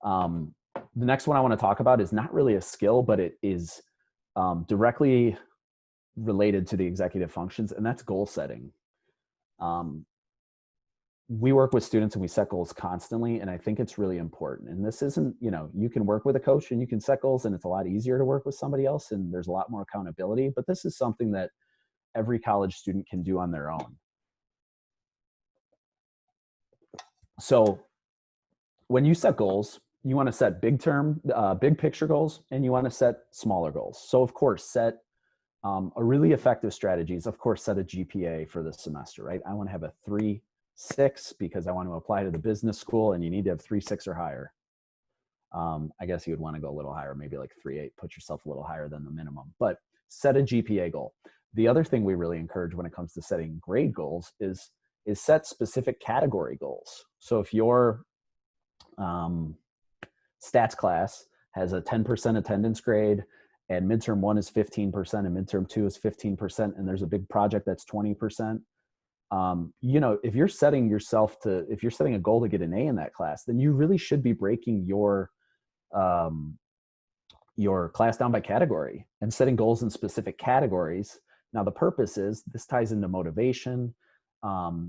Speaker 4: The next one I want to talk about is not really a skill, but it is directly related to the executive functions, and that's goal setting. We work with students and we set goals constantly, and I think it's really important. And this isn't, you can work with a coach and you can set goals, and it's a lot easier to work with somebody else, and there's a lot more accountability, but this is something that every college student can do on their own. So when you set goals, you want to set big picture goals, and you want to set smaller goals. So of course, set a really effective strategy is, of course, set a GPA for the semester, right? I want to have a 3.6 because I want to apply to the business school, and you need to have 3.6 or higher. I guess you would want to go a little higher, maybe like 3.8, put yourself a little higher than the minimum, but set a GPA goal. The other thing we really encourage when it comes to setting grade goals is set specific category goals. So if your stats class has a 10% attendance grade and midterm 1 is 15% and midterm 2 is 15%, and there's a big project that's 20%. You know, if you're setting a goal to get an A in that class, then you really should be breaking your class down by category and setting goals in specific categories. Now, the purpose is this ties into motivation.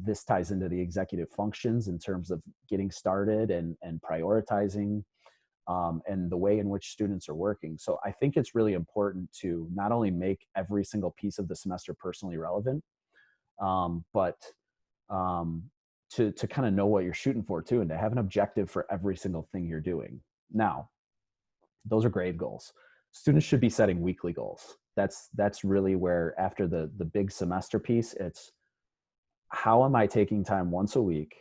Speaker 4: This ties into the executive functions in terms of getting started and prioritizing, and the way in which students are working. So I think it's really important to not only make every single piece of the semester personally relevant, but to kind of know what you're shooting for too, and to have an objective for every single thing you're doing. Now, those are grade goals. Students should be setting weekly goals. That's really where, after the big semester piece, it's how am I taking time once a week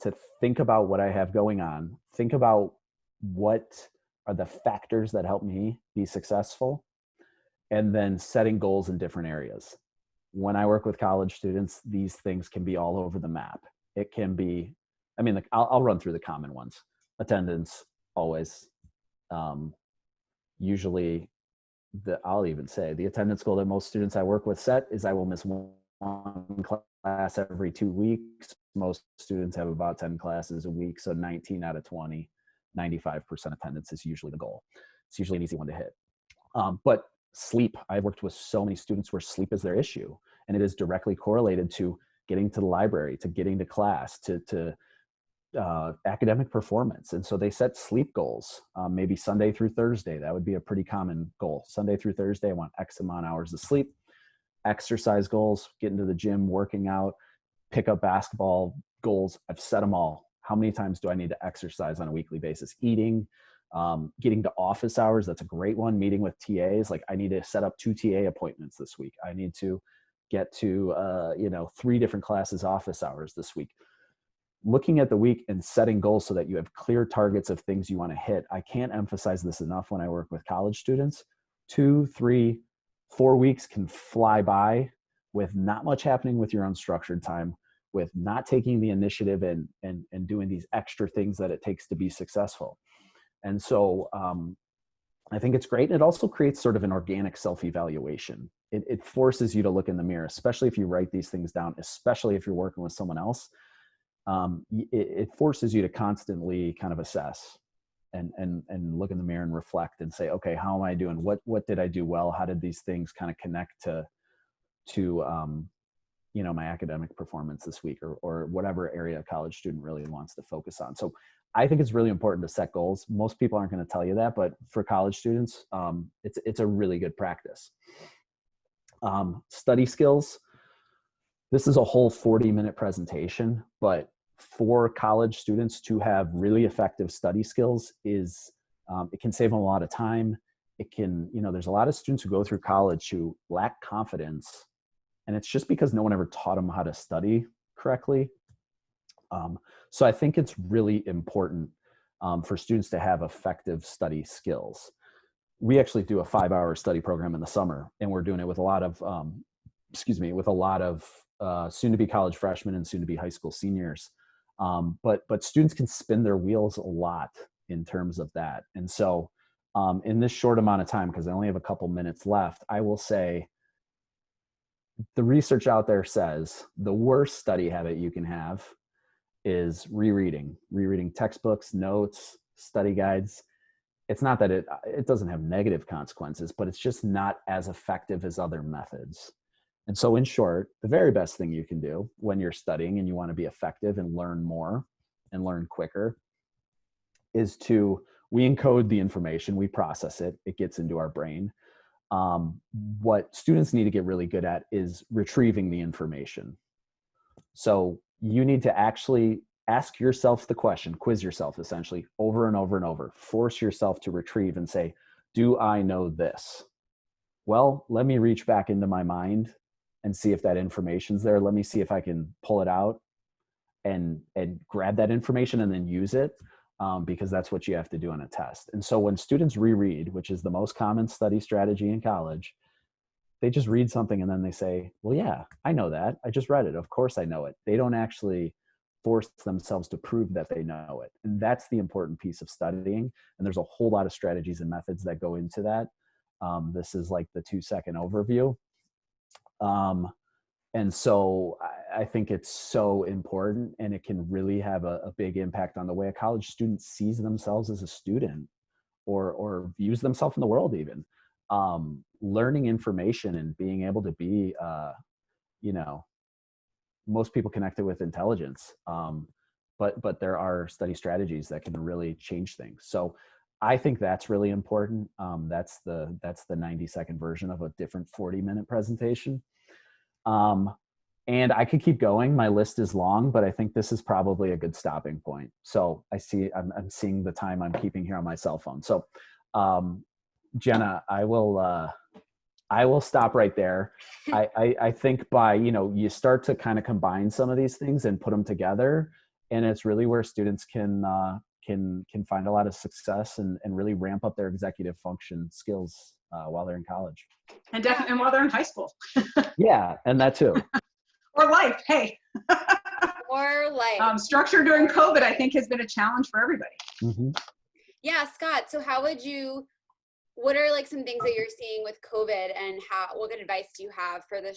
Speaker 4: to think about what I have going on, think about what are the factors that help me be successful, and then setting goals in different areas. When I work with college students, these things can be all over the map. It can be, I mean, like I'll run through the common ones. Attendance, always. Usually, I'll even say the attendance goal that most students I work with set is I will miss one class every 2 weeks. Most students have about 10 classes a week, so 19 out of 20, 95% attendance is usually the goal. It's usually an easy one to hit. But sleep, I've worked with so many students where sleep is their issue, and it is directly correlated to getting to the library, to getting to class, to academic performance. And so they set sleep goals, maybe Sunday through Thursday. That would be a pretty common goal. Sunday through Thursday, I want X amount of hours of sleep. Exercise goals, getting to the gym, working out, pick up basketball goals. I've set them all. How many times do I need to exercise on a weekly basis? Eating, getting to office hours. That's a great one. Meeting with TAs. Like, I need to set up 2 TA appointments this week. I need to get to, 3 different classes office hours this week. Looking at the week and setting goals so that you have clear targets of things you want to hit. I can't emphasize this enough when I work with college students. 2, 3, 4 weeks can fly by with not much happening with your unstructured time, with not taking the initiative and doing these extra things that it takes to be successful. And so I think it's great. It also creates sort of an organic self-evaluation. It forces you to look in the mirror, especially if you write these things down, especially if you're working with someone else. It forces you to constantly kind of assess and look in the mirror and reflect and say, okay, how am I doing? What did I do well? How did these things kind of connect to my academic performance this week, or whatever area a college student really wants to focus on. So I think it's really important to set goals. Most people aren't going to tell you that, but for college students, it's a really good practice. Study skills. This is a whole 40-minute presentation, but for college students to have really effective study skills is, it can save them a lot of time. It can, there's a lot of students who go through college who lack confidence, and it's just because no one ever taught them how to study correctly. So I think it's really important for students to have effective study skills. We actually do a 5-hour study program in the summer, and we're doing it with a lot of, soon-to-be college freshmen and soon-to-be high school seniors. But students can spin their wheels a lot in terms of that. And so in this short amount of time, because I only have a couple minutes left, I will say the research out there says the worst study habit you can have is rereading textbooks, notes, study guides. It's not that it doesn't have negative consequences, but it's just not as effective as other methods. And so in short, the very best thing you can do when you're studying and you want to be effective and learn more and learn quicker is we encode the information, we process it, it gets into our brain. What students need to get really good at is retrieving the information. So you need to actually ask yourself the question, quiz yourself essentially over and over and over, force yourself to retrieve and say, do I know this? Well, let me reach back into my mind and see if that information's there. Let me see if I can pull it out and grab that information and then use it, because that's what you have to do on a test. And so when students reread, which is the most common study strategy in college, they just read something and then they say, well, yeah, I know that. I just read it. Of course I know it. They don't actually force themselves to prove that they know it. And that's the important piece of studying. And there's a whole lot of strategies and methods that go into that. This is like the 2-second overview. And so I think it's so important, and it can really have a big impact on the way a college student sees themselves as a student, or views themselves in the world even. Learning information and being able to be, most people connect it with intelligence. But there are study strategies that can really change things. So I think that's really important. That's the 90-second version of a different 40-minute presentation. And I could keep going. My list is long, but I think this is probably a good stopping point. So I'm seeing the time I'm keeping here on my cell phone. So, Jenna, I will stop right there. I think you start to kind of combine some of these things and put them together, and it's really where students can find a lot of success and really ramp up their executive function skills while they're in college.
Speaker 5: And definitely while they're in high school.
Speaker 4: Yeah, and that too.
Speaker 5: Or life, hey.
Speaker 2: Or life.
Speaker 5: Structure during COVID, I think, has been a challenge for everybody.
Speaker 4: Mm-hmm.
Speaker 2: Yeah, Scott, so what are like some things that you're seeing with COVID, and what good advice do you have for the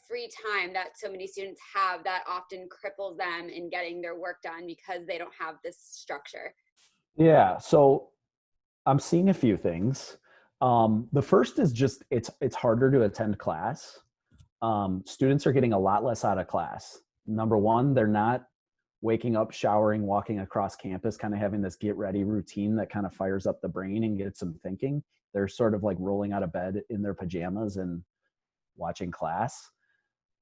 Speaker 2: free time that so many students have that often cripples them in getting their work done because they don't have this structure?
Speaker 4: Yeah, so I'm seeing a few things. The first is just it's harder to attend class. Students are getting a lot less out of class. Number one, they're not waking up, showering, walking across campus, kind of having this get ready routine that kind of fires up the brain and gets them thinking. They're sort of like rolling out of bed in their pajamas and watching class.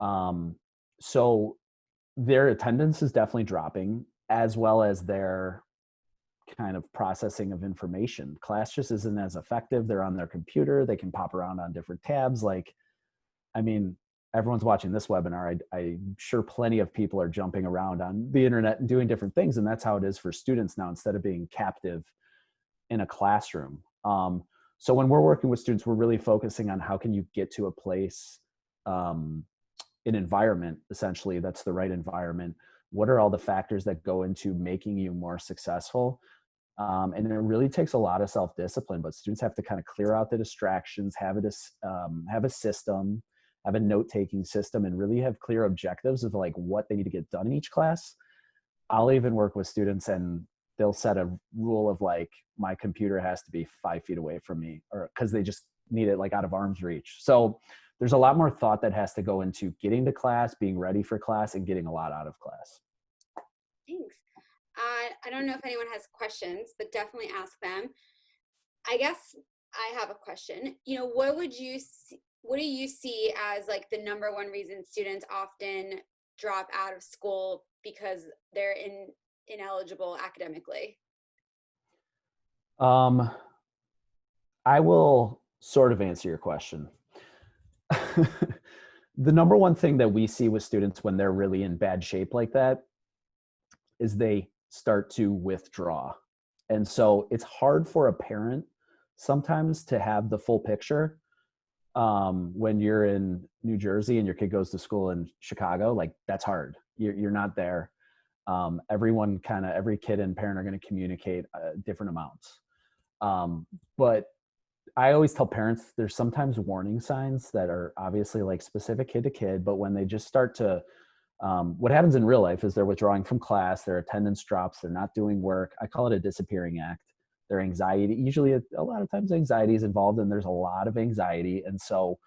Speaker 4: So their attendance is definitely dropping, as well as their kind of processing of information. Class just isn't as effective. They're on their computer. They can pop around on different tabs. Everyone's watching this webinar. I'm sure plenty of people are jumping around on the internet and doing different things. And that's how it is for students now, instead of being captive in a classroom. So when we're working with students, we're really focusing on how can you get to a place, an environment, essentially, that's the right environment. What are all the factors that go into making you more successful? And it really takes a lot of self-discipline, but students have to kind of clear out the distractions, have a system, have a note-taking system, and really have clear objectives of like what they need to get done in each class. I'll even work with students and they'll set a rule of like, my computer has to be 5 feet away from me, or because they just need it like out of arm's reach. So there's a lot more thought that has to go into getting to class, being ready for class, and getting a lot out of class.
Speaker 2: Thanks. I don't know if anyone has questions, but definitely ask them. I guess I have a question. What do you see as like the number one reason students often drop out of school because they're ineligible academically?
Speaker 4: I will sort of answer your question. The number one thing that we see with students when they're really in bad shape like that is they start to withdraw. And so it's hard for a parent sometimes to have the full picture. When you're in New Jersey and your kid goes to school in Chicago, like that's hard. You're not there. Every kid and parent are going to communicate different amounts. But I always tell parents there's sometimes warning signs that are obviously like specific kid to kid, but when they just start to, what happens in real life is they're withdrawing from class, their attendance drops, they're not doing work. I call it a disappearing act. Their anxiety, usually a lot of times anxiety is involved, and there's a lot of anxiety. And so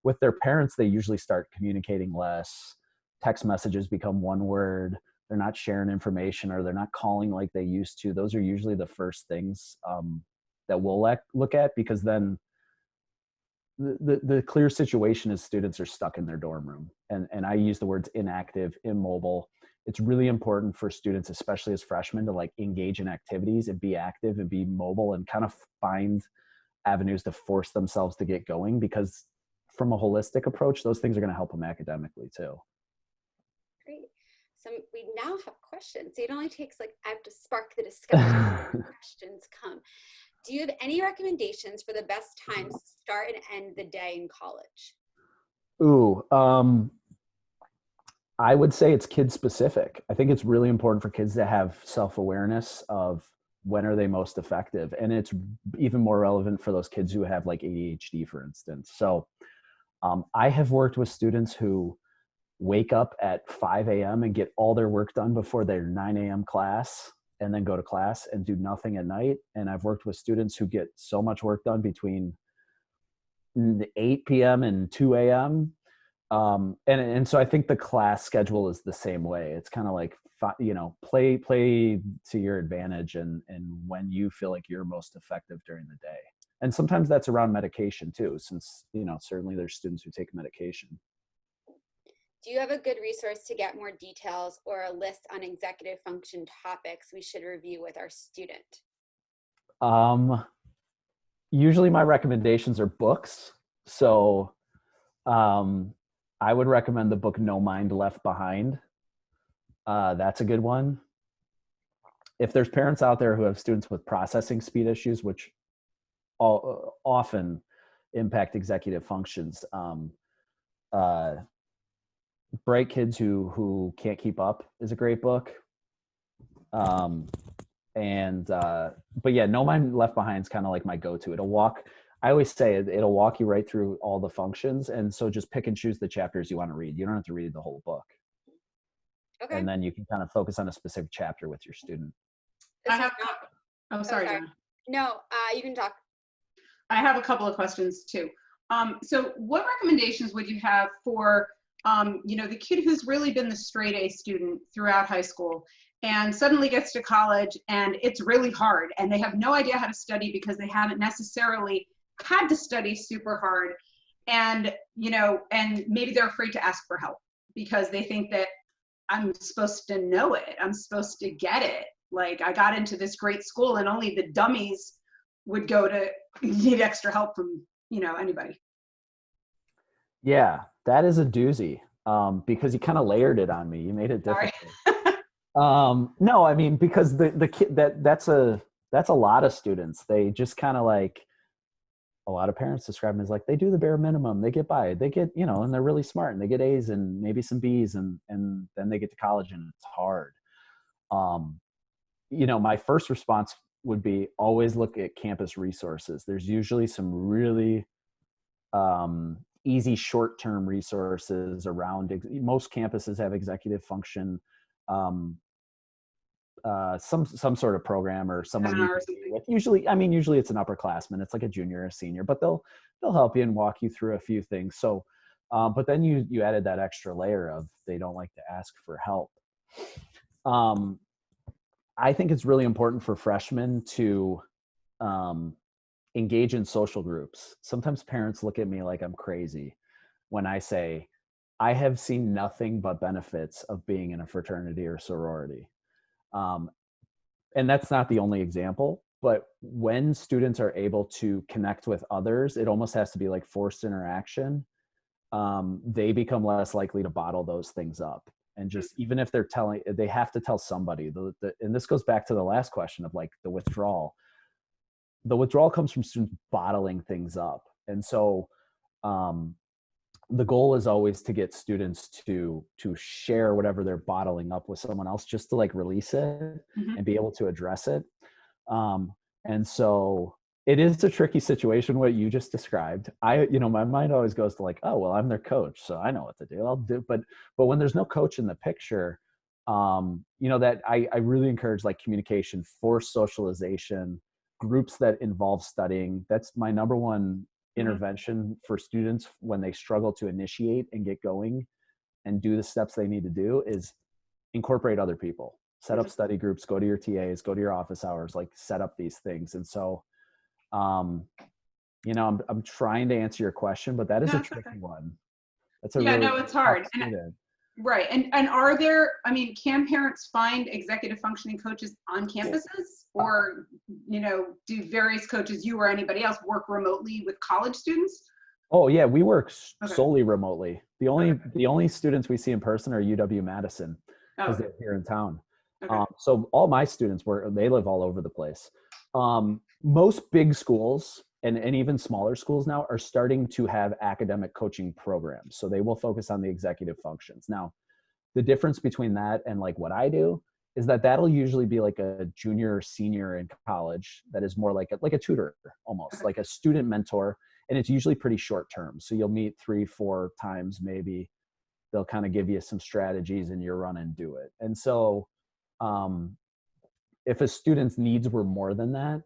Speaker 4: with their parents, they usually start communicating less. Text messages become one word. They're not sharing information, or they're not calling like they used to. Those are usually the first things that we'll look at, because then the clear situation is students are stuck in their dorm room. And I use the words inactive, immobile. It's really important for students, especially as freshmen, to like engage in activities and be active and be mobile and kind of find avenues to force themselves to get going, because from a holistic approach, those things are going to help them academically too.
Speaker 2: Great. So we now have questions. So it only takes I have to spark the discussion. Questions come. Do you have any recommendations for the best times to start and end the day in college?
Speaker 4: Ooh, I would say it's kid specific. I think it's really important for kids to have self-awareness of when are they most effective? And it's even more relevant for those kids who have like ADHD, for instance. So I have worked with students who wake up at 5 a.m. and get all their work done before their 9 a.m. class, and then go to class and do nothing at night. And I've worked with students who get so much work done between 8 p.m. and 2 a.m. And so I think the class schedule is the same way. It's kind of like, play to your advantage and when you feel like you're most effective during the day. And sometimes that's around medication too, since, certainly there's students who take medication.
Speaker 2: Do you have a good resource to get more details or a list on executive function topics we should review with our student?
Speaker 4: Usually my recommendations are books. So I would recommend the book No Mind Left Behind. That's a good one. If there's parents out there who have students with processing speed issues, which often impact executive functions, Bright Kids Who Can't Keep Up is a great book. But yeah, No Mind Left Behind is kind of like my go-to. I always say it'll walk you right through all the functions. And so just pick and choose the chapters you want to read. You don't have to read the whole book.
Speaker 2: Okay.
Speaker 4: And then you can kind of focus on a specific chapter with your student.
Speaker 5: Sorry, Jenna.
Speaker 2: No, you can talk.
Speaker 5: I have a couple of questions too. So what recommendations would you have for, the kid who's really been the straight A student throughout high school and suddenly gets to college and it's really hard and they have no idea how to study because they haven't necessarily had to study super hard, and and maybe they're afraid to ask for help because they think that I'm supposed to know it, I'm supposed to get it, like I got into this great school and only the dummies would go to need extra help from anybody.
Speaker 4: Yeah, that is a doozy, because you kind of layered it on me. You made it difficult. No, I mean, because the kid that's a lot of students. They just kind of like, a lot of parents describe them as like, they do the bare minimum, they get by, they get, and they're really smart and they get A's and maybe some B's and then they get to college and it's hard. My first response would be always look at campus resources. There's usually some really easy short-term resources around. Most campuses have executive function, some sort of program or someone you can be with. Usually it's an upperclassman. It's like a junior or a senior, but they'll help you and walk you through a few things. So, but then you added that extra layer of they don't like to ask for help. I think it's really important for freshmen to engage in social groups. Sometimes parents look at me like I'm crazy when I say, I have seen nothing but benefits of being in a fraternity or sorority. And that's not the only example, but when students are able to connect with others, it almost has to be like forced interaction. They become less likely to bottle those things up. And just, even if they have to tell somebody, and this goes back to the last question of like the withdrawal. The withdrawal comes from students bottling things up. And so the goal is always to get students to share whatever they're bottling up with someone else, just to like release it and be able to address it. And so it is a tricky situation, what you just described. My mind always goes to like, oh, well, I'm their coach, so I know what to do. I'll do. But when there's no coach in the picture, that I really encourage like communication, forced socialization, groups that involve studying. That's my number one intervention for students when they struggle to initiate and get going and do the steps they need to do, is incorporate other people, set up study groups, go to your TAs, go to your office hours, like set up these things. And so, I'm trying to answer your question, but that is a tricky one. That's a
Speaker 5: it's hard. Right. And are there, can parents find executive functioning coaches on campuses, or, do various coaches, you or anybody else, work remotely with college students?
Speaker 4: Oh yeah, we work solely remotely. The only students we see in person are UW-Madison because they're here in town. So all my students they live all over the place. Most big schools and even smaller schools now are starting to have academic coaching programs. So they will focus on the executive functions. Now, the difference between that and like what I do is that that'll usually be like a junior or senior in college that is more like a tutor, almost like a student mentor. And it's usually pretty short term. So you'll meet 3-4 times, maybe. They'll kind of give you some strategies and you run and do it. And so if a student's needs were more than that,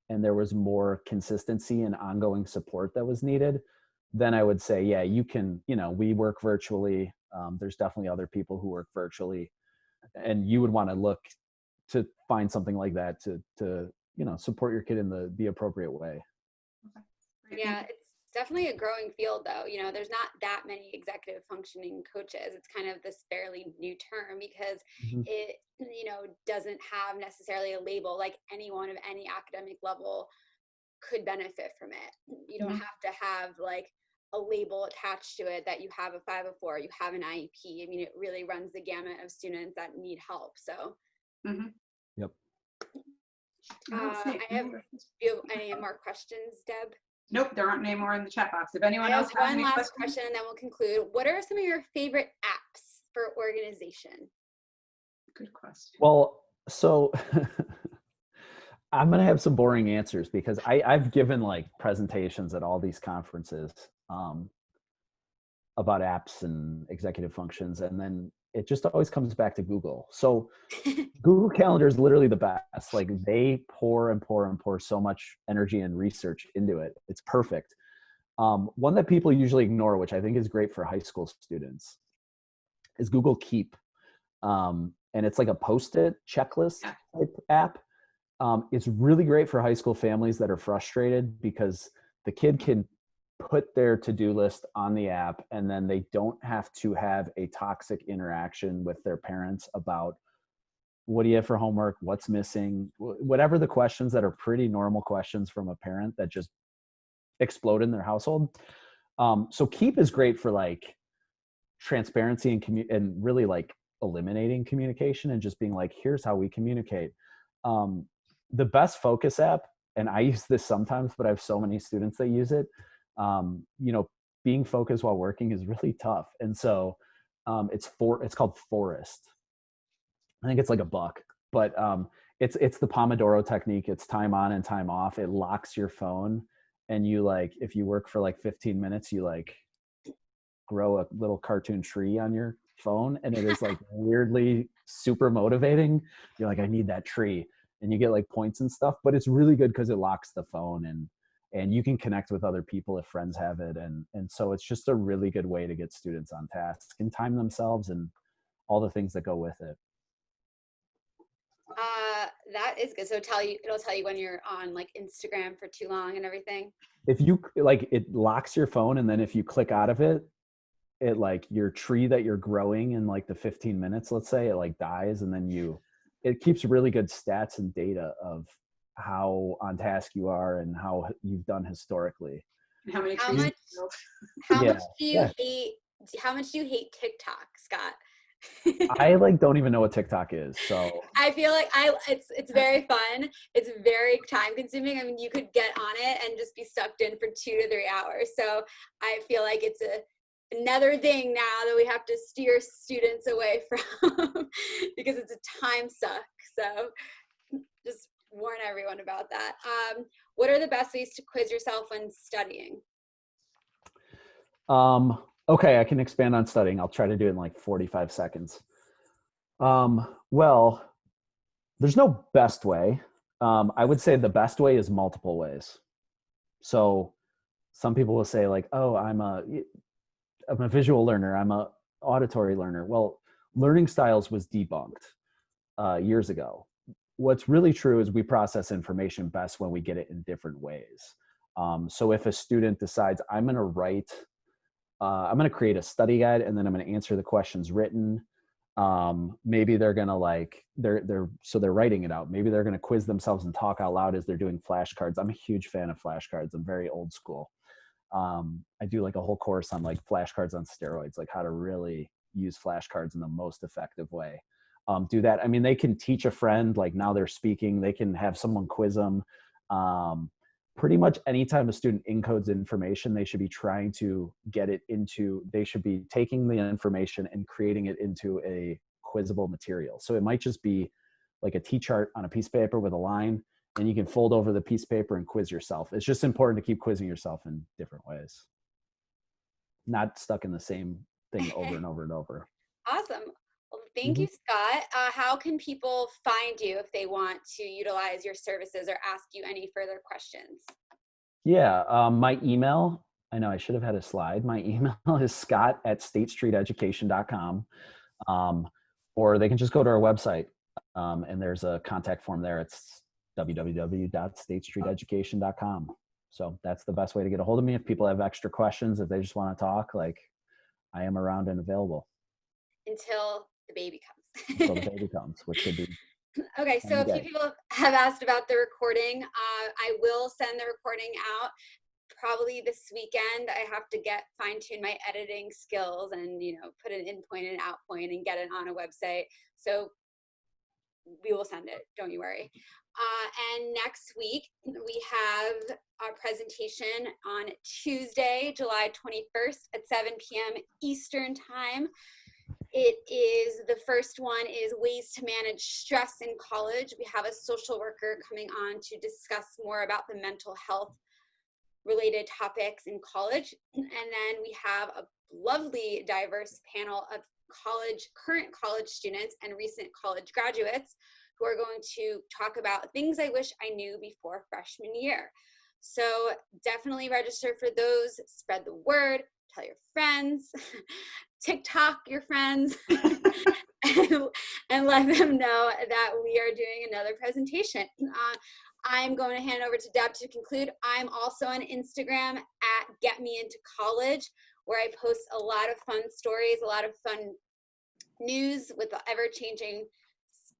Speaker 4: and there was more consistency and ongoing support that was needed, then I would say, yeah, you can, we work virtually. There's definitely other people who work virtually, and you would want to look to find something like that to support your kid in the appropriate way.
Speaker 2: Yeah, it's definitely a growing field though. There's not that many executive functioning coaches. It's kind of this fairly new term because it, doesn't have necessarily a label. Like anyone of any academic level could benefit from it. You don't have to have like a label attached to it that you have a 504, you have an IEP. I mean, it really runs the gamut of students that need help. So,
Speaker 4: Yep.
Speaker 2: Do you have any more questions, Deb?
Speaker 5: Nope, there aren't any more in the chat box. If anyone
Speaker 2: I
Speaker 5: else
Speaker 2: have
Speaker 5: has
Speaker 2: one
Speaker 5: any
Speaker 2: last
Speaker 5: questions.
Speaker 2: question and then we'll conclude. What are some of your favorite apps for organization?
Speaker 5: Good question.
Speaker 4: Well, so I'm going to have some boring answers because I've given like presentations at all these conferences about apps and executive functions. And then it just always comes back to Google. So Google Calendar is literally the best. Like they pour and pour and pour so much energy and research into it. It's perfect. One that people usually ignore, which I think is great for high school students, is Google Keep. And it's like a Post-it checklist type app. It's really great for high school families that are frustrated because the kid can put their to-do list on the app and then they don't have to have a toxic interaction with their parents about what do you have for homework, what's missing, whatever the questions that are pretty normal questions from a parent that just explode in their household. So Keep is great for like transparency and really like eliminating communication and just being like, here's how we communicate. The best focus app, and I use this sometimes, but I have so many students that use it. Being focused while working is really tough. And so it's called Forest. I think it's like $1, but it's the Pomodoro technique. It's time on and time off. It locks your phone, and you like, if you work for like 15 minutes, you like grow a little cartoon tree on your phone, and it is like weirdly super motivating. You're like, I need that tree, and you get like points and stuff, but it's really good because it locks the phone and you can connect with other people if friends have it. And so it's just a really good way to get students on task and time themselves and all the things that go with it.
Speaker 2: That is good. So it'll tell you when you're on like Instagram for too long and everything.
Speaker 4: If you like, it locks your phone, and then if you click out of it, it like your tree that you're growing in like the 15 minutes, let's say, it like dies, and then it keeps really good stats and data of how on task you are and how you've done historically.
Speaker 5: How many
Speaker 2: How
Speaker 5: trees?
Speaker 2: much do you hate TikTok, Scott?
Speaker 4: I like don't even know what TikTok is, so
Speaker 2: I feel like it's very fun. It's very time consuming. I mean, you could get on it and just be sucked in for 2 to 3 hours. So I feel like it's another thing now that we have to steer students away from because it's a time suck. So just warn everyone about that. What are the best ways to quiz yourself when studying?
Speaker 4: Okay, I can expand on studying. I'll try to do it in like 45 seconds. Well, there's no best way. I would say the best way is multiple ways. So some people will say like, oh, I'm a visual learner, I'm a auditory learner. Well, learning styles was debunked years ago. What's really true is we process information best when we get it in different ways. So if a student decides I'm going to create a study guide and then I'm going to answer the questions written, maybe they're going to like, they're writing it out. Maybe they're going to quiz themselves and talk out loud as they're doing flashcards. I'm a huge fan of flashcards. I'm very old school. I do like a whole course on like flashcards on steroids, like how to really use flashcards in the most effective way. Do that. I mean, they can teach a friend, like now they're speaking, they can have someone quiz them. Pretty much anytime a student encodes information, they should be trying to they should be taking the information and creating it into a quizzable material. So it might just be like a T-chart on a piece of paper with a line, and you can fold over the piece of paper and quiz yourself. It's just important to keep quizzing yourself in different ways. Not stuck in the same thing over and over and over.
Speaker 2: Awesome. Well, thank you, Scott. How can people find you if they want to utilize your services or ask you any further questions?
Speaker 4: Yeah, my email, I know I should have had a slide. My email is scott@statestreeteducation.com. Or they can just go to our website, and there's a contact form there. It's www.statestreeteducation.com. So that's the best way to get a hold of me. If people have extra questions, if they just want to talk, like, I am around and available.
Speaker 2: Until the baby comes.
Speaker 4: Until the baby comes, which could be.
Speaker 2: Okay, so a few people have asked about the recording. I will send the recording out probably this weekend. I have to fine-tune my editing skills and, put an in point and out point and get it on a website. So we will send it, don't you worry. And next week, we have our presentation on Tuesday, July 21st at 7 p.m. Eastern Time. The first one is ways to manage stress in college. We have a social worker coming on to discuss more about the mental health related topics in college. And then we have a lovely diverse panel of current college students and recent college graduates who are going to talk about things I wish I knew before freshman year. So definitely register for those, spread the word, tell your friends, TikTok your friends, and let them know that we are doing another presentation. I'm going to hand over to Deb to conclude. I'm also on Instagram at Get Me Into College, where I post a lot of fun stories, a lot of fun news with the ever-changing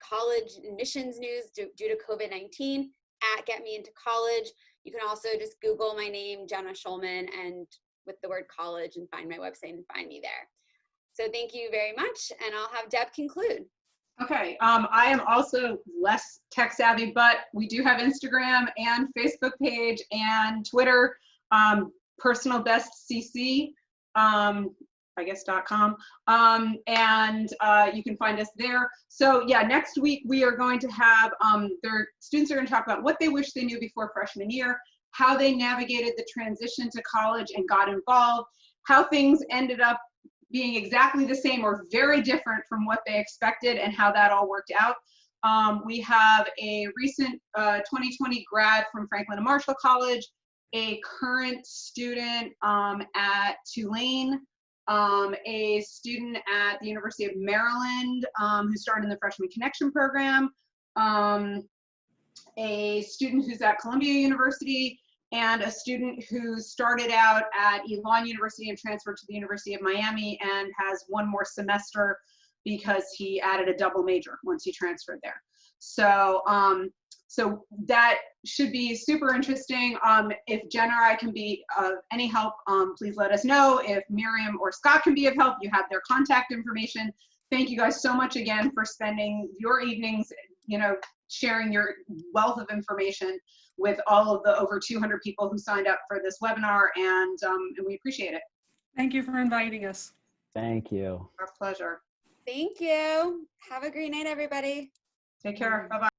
Speaker 2: college admissions news due to COVID-19 at Get Me Into College. You can also just Google my name, Jenna Shulman, and with the word college and find my website and find me there. So thank you very much, and I'll have Deb conclude.
Speaker 5: Okay, I am also less tech savvy, but we do have Instagram and Facebook page and Twitter, personal best CC, I guess .com, and you can find us there. So yeah, next week we are going to have their students are going to talk about what they wish they knew before freshman year, how they navigated the transition to college and got involved, how things ended up being exactly the same or very different from what they expected, and how that all worked out. We have a recent 2020 grad from Franklin and Marshall College, a current student at Tulane, a student at the University of Maryland who started in the Freshman Connection program, a student who's at Columbia University, and a student who started out at Elon University and transferred to the University of Miami and has one more semester because he added a double major once he transferred there. So, so that should be super interesting. If Jenna or I can be of any help, please let us know. If Miriam or Scott can be of help, you have their contact information. Thank you guys so much again for spending your evenings, sharing your wealth of information with all of the over 200 people who signed up for this webinar, and we appreciate it.
Speaker 3: Thank you for inviting us.
Speaker 4: Thank you.
Speaker 5: Our pleasure.
Speaker 2: Thank you. Have a great night, everybody.
Speaker 5: Take care. Bye-bye.